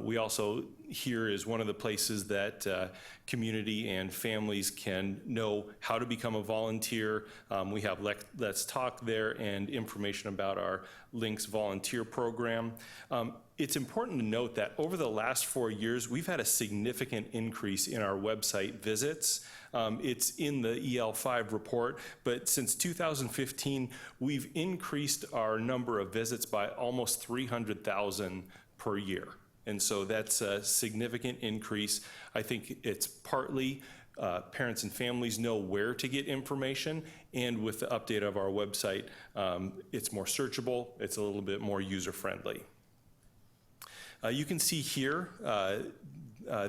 We also, here is one of the places that community and families can know how to become a volunteer. We have Let's Talk there and information about our Links volunteer program. It's important to note that over the last 4 years, we've had a significant increase in our website visits. It's in the EL5 report, but since 2015, we've increased our number of visits by almost 300,000 per year. And so that's a significant increase. I think it's partly parents and families know where to get information, and with the update of our website, it's more searchable, it's a little bit more user-friendly. You can see here,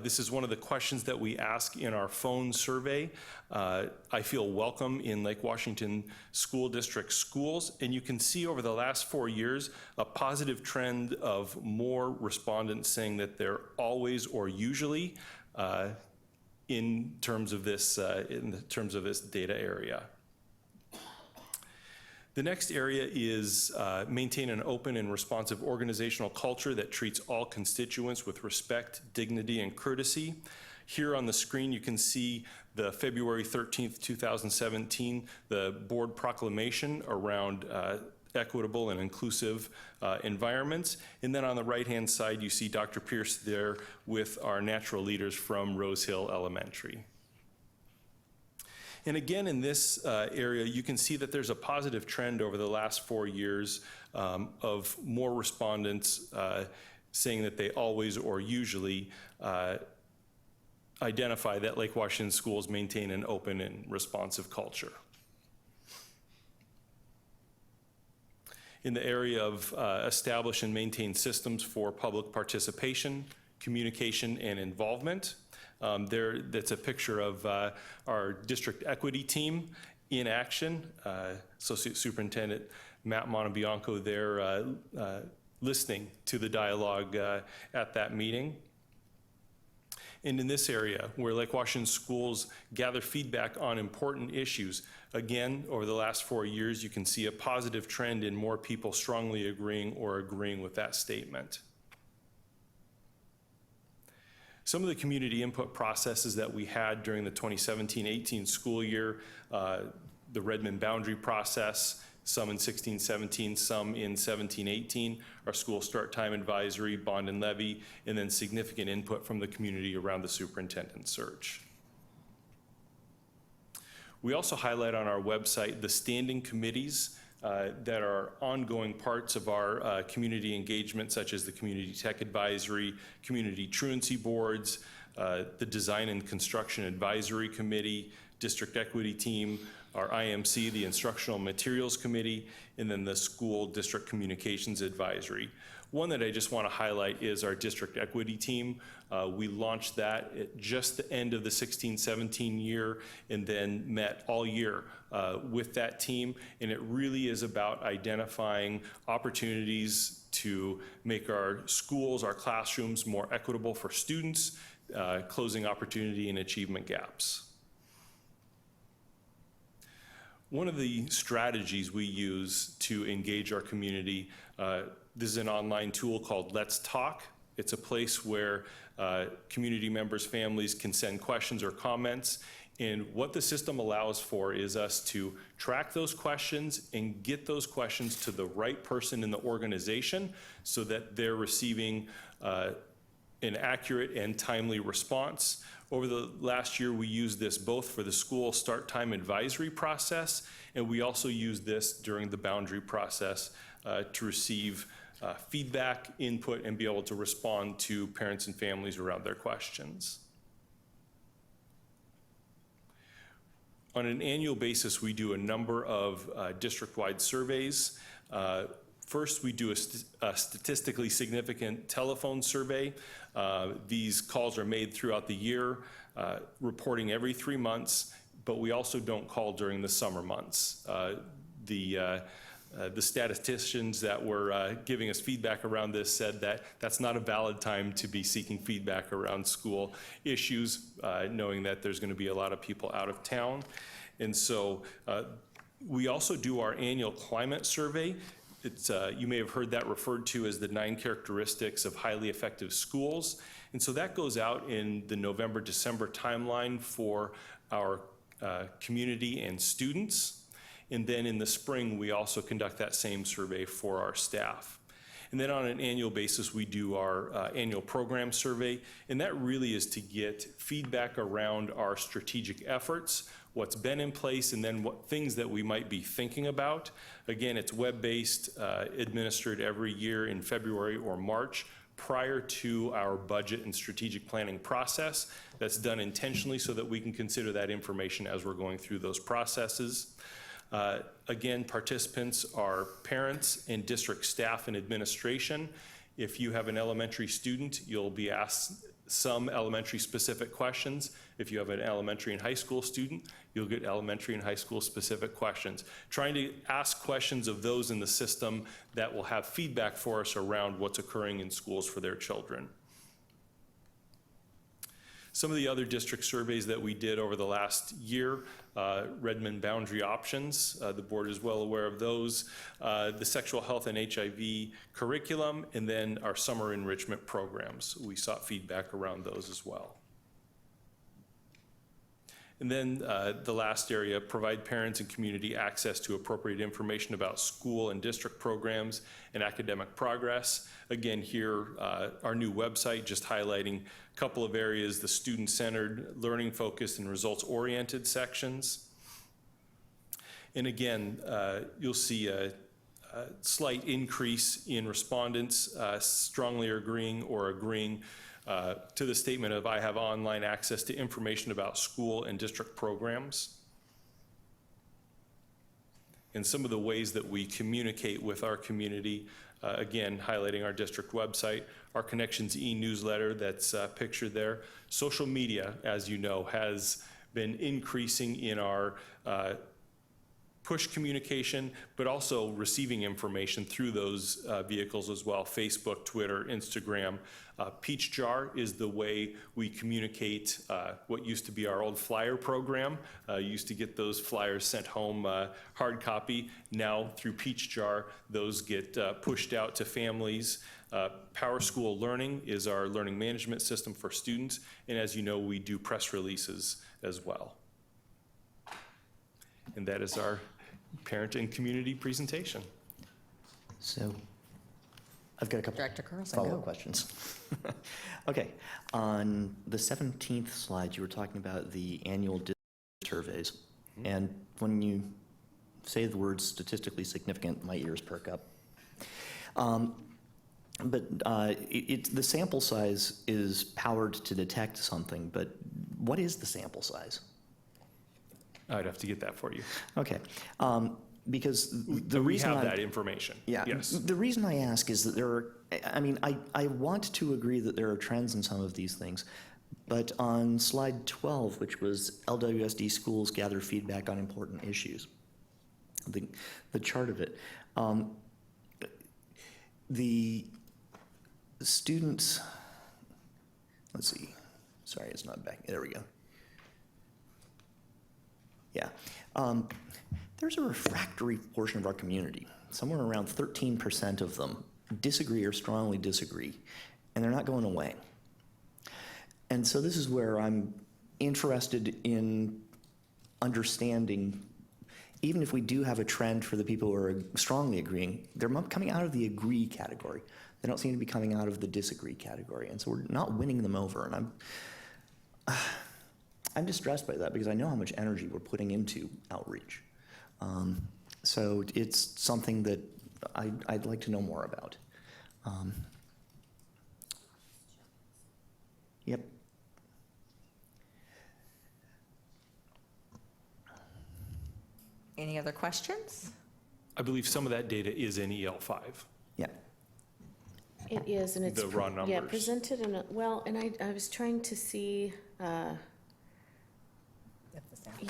this is one of the questions that we ask in our phone survey. I feel welcome in Lake Washington School District schools, and you can see over the last 4 years a positive trend of more respondents saying that they're always or usually in terms of this data area. The next area is maintain an open and responsive organizational culture that treats all constituents with respect, dignity, and courtesy. Here on the screen, you can see the February 13th, 2017, the board proclamation around equitable and inclusive environments. And then on the right-hand side, you see Dr. Pierce there with our natural leaders from Rose Hill Elementary. And again, in this area, you can see that there's a positive trend over the last 4 years of more respondents saying that they always or usually identify that Lake Washington schools maintain an open and responsive culture. In the area of establish and maintain systems for public participation, communication, and involvement, that's a picture of our district equity team in action. Associate Superintendent Matt Montebianco there listening to the dialogue at that meeting. And in this area, where Lake Washington schools gather feedback on important issues, again, over the last 4 years, you can see a positive trend in more people strongly agreeing or agreeing with that statement. Some of the community input processes that we had during the 2017-18 school year, the Redmond boundary process, some in 16-17, some in 17-18, our school start time advisory, bond and levy, and then significant input from the community around the superintendent search. We also highlight on our website the standing committees that are ongoing parts of our community engagement, such as the Community Tech Advisory, Community Truancy Boards, the Design and Construction Advisory Committee, District Equity Team, our IMC, the Instructional Materials Committee, and then the School District Communications Advisory. One that I just want to highlight is our District Equity Team. We launched that at just the end of the 16-17 year and then met all year with that team. And it really is about identifying opportunities to make our schools, our classrooms more equitable for students, closing opportunity and achievement gaps. One of the strategies we use to engage our community, this is an online tool called Let's Talk. It's a place where community members, families can send questions or comments. And what the system allows for is us to track those questions and get those questions to the right person in the organization so that they're receiving an accurate and timely response. Over the last year, we used this both for the school start time advisory process, and we also used this during the boundary process to receive feedback, input, and be able to respond to parents and families around their questions. On an annual basis, we do a number of district-wide surveys. First, we do a statistically significant telephone survey. These calls are made throughout the year, reporting every 3 months, but we also don't call during the summer months. The The statisticians that were giving us feedback around this said that that's not a valid time to be seeking feedback around school issues, knowing that there's going to be a lot of people out of town. And so we also do our annual climate survey. It's, you may have heard that referred to as the 9 characteristics of highly effective schools. And so that goes out in the November-December timeline for our community and students. And then in the spring, we also conduct that same survey for our staff. And then on an annual basis, we do our annual program survey. And that really is to get feedback around our strategic efforts, what's been in place, and then what things that we might be thinking about. Again, it's web-based, administered every year in February or March prior to our budget and strategic planning process. That's done intentionally so that we can consider that information as we're going through those processes. Again, participants are parents and district staff and administration. If you have an elementary student, you'll be asked some elementary specific questions. If you have an elementary and high school student, you'll get elementary and high school specific questions. Trying to ask questions of those in the system that will have feedback for us around what's occurring in schools for their children. Some of the other district surveys that we did over the last year, Redmond Boundary Options, the board is well aware of those, the sexual health and HIV curriculum, and then our summer enrichment programs. We sought feedback around those as well. And then the last area, provide parents and community access to appropriate information about school and district programs and academic progress. Again, here, our new website just highlighting a couple of areas, the student-centered, learning-focused, and results-oriented sections. And again, you'll see a slight increase in respondents strongly agreeing or agreeing to the statement of I have online access to information about school and district programs. And some of the ways that we communicate with our community, again, highlighting our district website, our Connections e-newsletter that's pictured there. Social media, as you know, has been increasing in our push communication, but also receiving information through those vehicles as well, Facebook, Twitter, Instagram. Peach Jar is the way we communicate what used to be our old flyer program. Used to get those flyers sent home hard copy. Now through Peach Jar, those get pushed out to families. Power School Learning is our learning management system for students. And as you know, we do press releases as well. And that is our parent and community presentation. So I've got a couple Director Carlson, follow-up go. questions. Okay, on the 17th slide, you were talking about the annual surveys. And when you say the word statistically significant, my ears perk up. But the sample size is powered to detect something, but what is the sample size? I'd have to get that for you. Okay, because the We reason have that information. Yeah, Yes. the reason I ask is that there are, I mean, I want to agree that there are trends in some of these things, but on slide 12, which was LWSD schools gather feedback on important issues, the chart of it, the students, let's see, sorry, it's not back, there we go. Yeah, there's a refractory portion of our community, somewhere around 13% of them disagree or strongly disagree, and they're not going away. And so this is where I'm interested in understanding, even if we do have a trend for the people who are strongly agreeing, they're coming out of the agree category. They don't seem to be coming out of the disagree category, and so we're not winning them over, and I'm distressed by that because I know how much energy we're putting into outreach. So it's something that I'd like to know more about. Yep. Any other questions? I believe some of that data is in EL5. Yeah. It is, and it's. The raw Yeah, numbers. presented in a, well, and I was trying to see,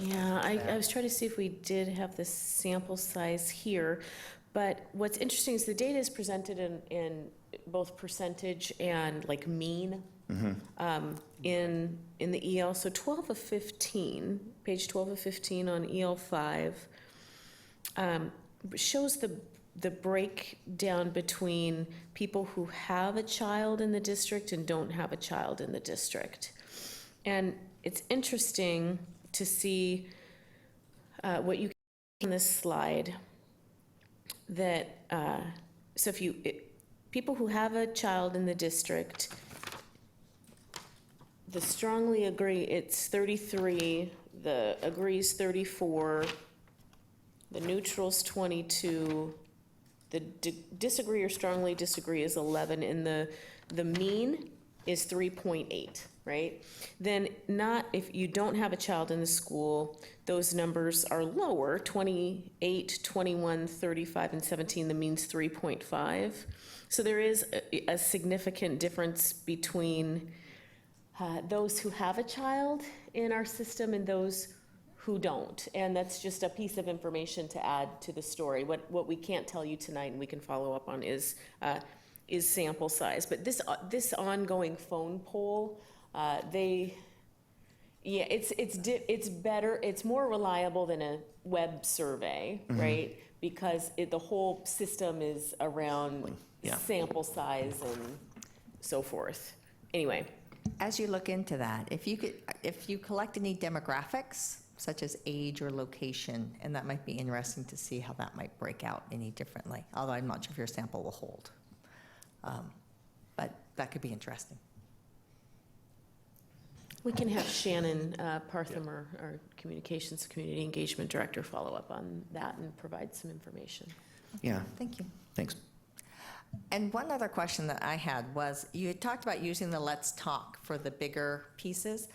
yeah, I was trying to see if we did have the sample size here, But what's interesting is the data is presented in both percentage and like mean in the EL. So 12 of 15, page 12 of 15 on EL 5 shows the breakdown between people who have a child in the district and don't have a child in the district. And it's interesting to see what you can see on this slide, that, so if people who have a child in the district, the strongly agree, it's 33, the agrees 34, the neutral's 22, the disagree or strongly disagree is 11, and the mean is 3.8, right? Then if you don't have a child in the school, those numbers are lower, 28, 21, 35, and 17, the mean's 3.5. So there is a significant difference between those who have a child in our system and those who don't. And that's just a piece of information to add to the story. What we can't tell you tonight, and we can follow up on, is sample size. But this ongoing phone poll, it's better, it's more reliable than a web survey, right? Because the whole system is around sample size and so forth. Anyway. As you look into that, if you collect any demographics, such as age or location, and that might be interesting to see how that might break out any differently, although I'm not sure if your sample will hold. But that could be interesting. We can have Shannon Partham, our Communications Community Engagement Director, follow up on that and provide some information. Yeah, Thank you. thanks. And one other question that I had was, you had talked about using the Let's Talk for the bigger pieces.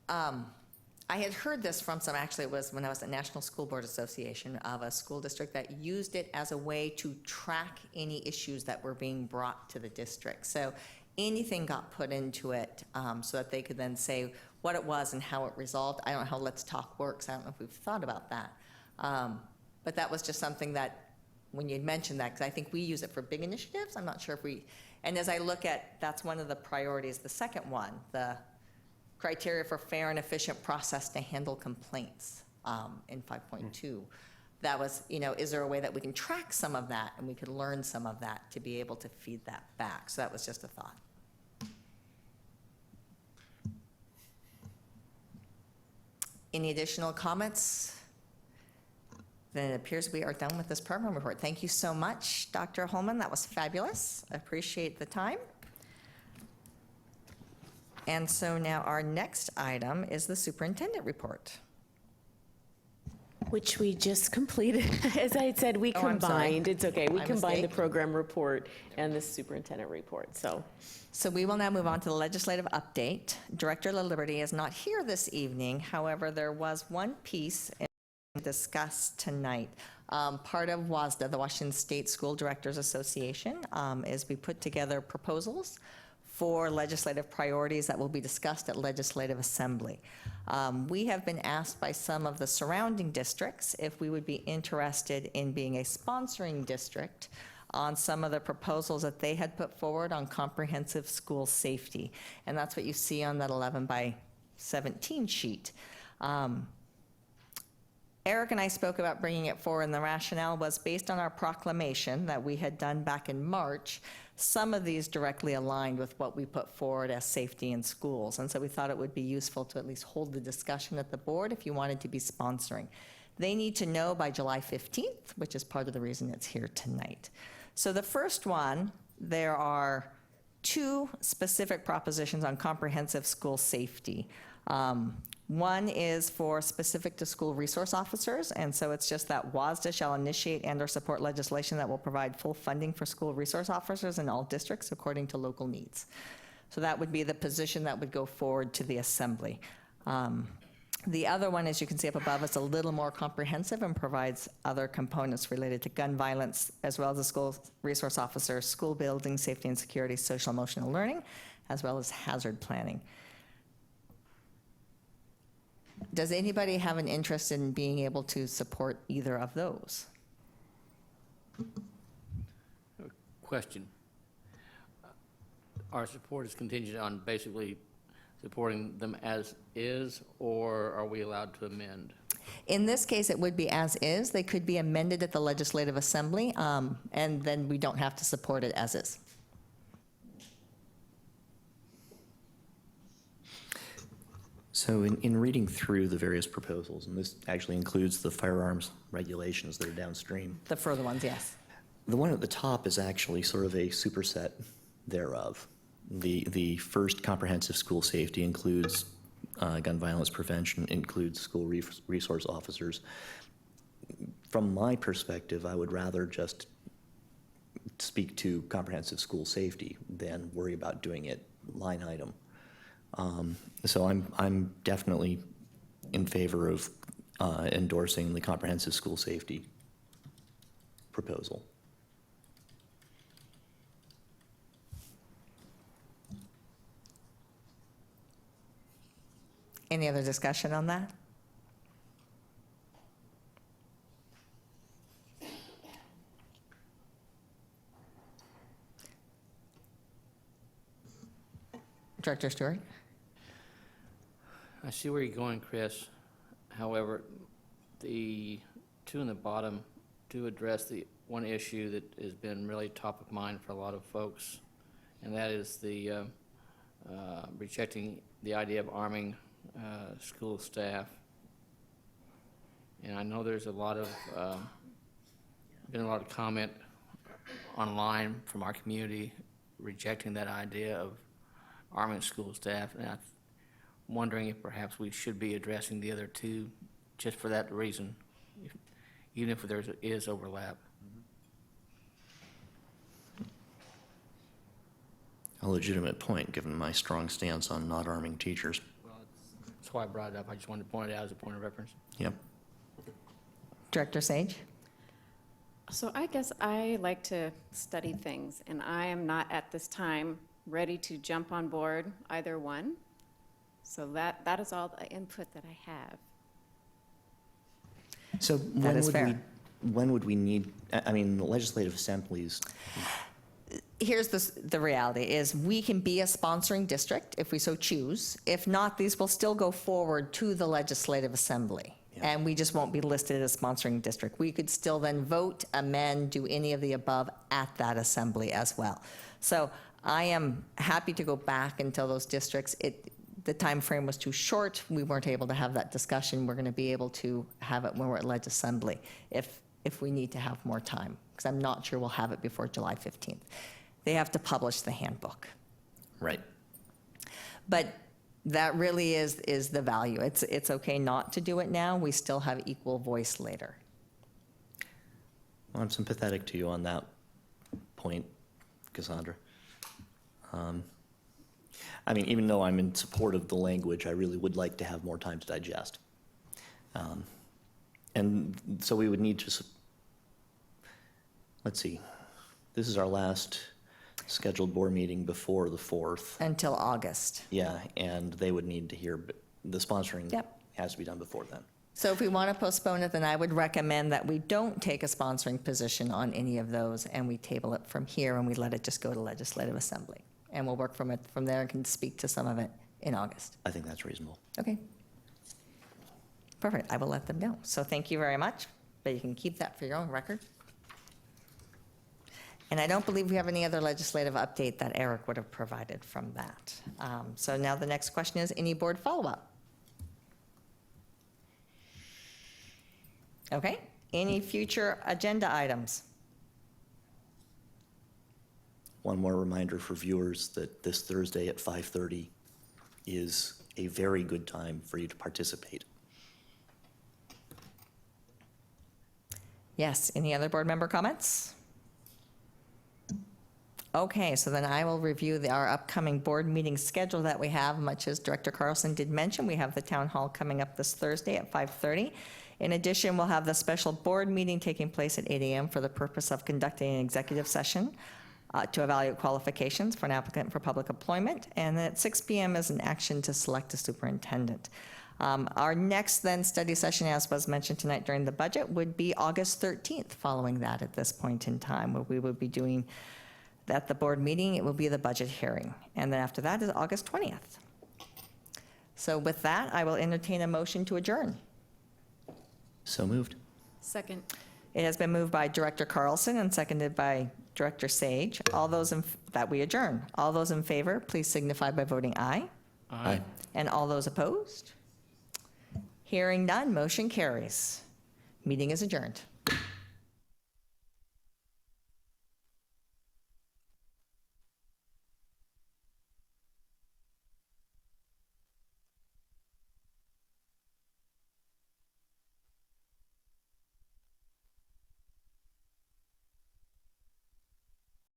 I had heard this from actually it was when I was at National School Board Association, of a school district that used it as a way to track any issues that were being brought to the district. So anything got put into it so that they could then say what it was and how it resolved. I don't know how Let's Talk works. I don't know if we've thought about that. But that was just something that, when you mentioned that, because I think we use it for big initiatives. I'm not sure if and as I look at, that's one of the priorities, the second one, the criteria for fair and efficient process to handle complaints in 5.2. That was, is there a way that we can track some of that and we could learn some of that to be able to feed that back? So that was just a thought. Any additional comments? Then it appears we are done with this program report. Thank you so much, Dr. Holman. That was fabulous. I appreciate the time. And so now our next item is the superintendent report. Which we just completed. As I had said, we I'm sorry. combined, it's okay, we My combined the mistake. program report and the superintendent report, so. So we will now move on to the legislative update. Director LaLiberty is not here this evening. However, there was one piece discussed tonight. Part of WASDA, the Washington State School Directors Association, is we put together proposals for legislative priorities that will be discussed at Legislative Assembly. We have been asked by some of the surrounding districts if we would be interested in being a sponsoring district on some of the proposals that they had put forward on comprehensive school safety. And that's what you see on that 11 by 17 sheet. Eric and I spoke about bringing it forward, and the rationale was based on our proclamation that we had done back in March. Some of these directly aligned with what we put forward as safety in schools, and so we thought it would be useful to at least hold the discussion at the board if you wanted to be sponsoring. They need to know by July 15th, which is part of the reason it's here tonight. So the first one, there are two specific propositions on comprehensive school safety. One is for specific to school resource officers, and so it's just that WASDA shall initiate and/or support legislation that will provide full funding for school resource officers in all districts according to local needs. So that would be the position that would go forward to the Assembly. The other one, as you can see up above, is a little more comprehensive and provides other components related to gun violence, as well as the school resource officers, school building, safety and security, social emotional learning, as well as hazard planning. Does anybody have an interest in being able to support either of those? Question. Our support is contingent on basically supporting them as is, or are we allowed to amend? In this case, it would be as is. They could be amended at the Legislative Assembly, and then we don't have to support it as is. So in reading through the various proposals, and this actually includes the firearms regulations that are downstream, The further ones, yes. the one at the top is actually sort of a superset thereof. The first comprehensive school safety includes gun violence prevention, includes school resource officers. From my perspective, I would rather just speak to comprehensive school safety than worry about doing it line item. So I'm definitely in favor of endorsing the comprehensive school safety proposal. Any other discussion on that? Director Stewart? I see where you're going, Chris. However, the two in the bottom do address the one issue that has been really top of mind for a lot of folks, and that is the rejecting the idea of arming school staff. And I know there's a lot of been a lot of comment online from our community rejecting that idea of arming school staff, and I'm wondering if perhaps we should be addressing the other two just for that reason, even if there is overlap. A legitimate point, given my strong stance on not arming teachers. Well, that's why I brought it up. I just wanted to point it out as a point of reference. Yep. Director Sage? So I guess I like to study things, and I am not at this time ready to jump on board either one. So that is all the input that I have. So That is fair. when would we need, I mean, the legislative assemblies, Here's the reality is we can be a sponsoring district if we so choose. If not, these will still go forward to the Legislative Assembly. Yeah. And we just won't be listed as sponsoring district. We could still then vote, amend, do any of the above at that assembly as well. So I am happy to go back and tell those districts the time frame was too short. We weren't able to have that discussion. We're going to be able to have it when we're at Leg Assembly if we need to have more time, because I'm not sure we'll have it before July 15th. They have to publish the handbook. right? But that really is the value. It's okay not to do it now. We still have equal voice later. Well, I'm sympathetic to you on that point, Cassandra. I mean, even though I'm in support of the language, I really would like to have more time to digest. And so we would need to, let's see, this is our last scheduled board meeting before the 4th. Until August. Yeah, and they would need to hear, the sponsoring Yep. has to be done before then. So if we want to postpone it, then I would recommend that we don't take a sponsoring position on any of those, and we table it from here, and we let it just go to Legislative Assembly. And we'll work from there and can speak to some of it in August. I think that's reasonable. Okay. Perfect. I will let them know. So thank you very much, but you can keep that for your own record. And I don't believe we have any other legislative update that Eric would have provided from that. So now the next question is, any board follow-up? Okay. Any future agenda items? One more reminder for viewers that this Thursday at 5:30 is a very good time for you to participate. Yes. Any other board member comments? Okay, so then I will review our upcoming board meeting schedule that we have. Much as Director Carlson did mention, we have the town hall coming up this Thursday at 5:30. In addition, we'll have the special board meeting taking place at 8 a.m. for the purpose of conducting an executive session to evaluate qualifications for an applicant for public employment. And then at 6 p.m. is an action to select a superintendent. Our next then study session, as was mentioned tonight during the budget, would be August 13th following that at this point in time, where we will be doing, at the board meeting, it will be the budget hearing. And then after that is August 20th. So with that, I will entertain a motion to adjourn. So moved. Second. It has been moved by Director Carlson and seconded by Director Sage. All those that we adjourn. All those in favor, please signify by voting aye. Aye. And all those opposed? Hearing none, motion carries. Meeting is adjourned.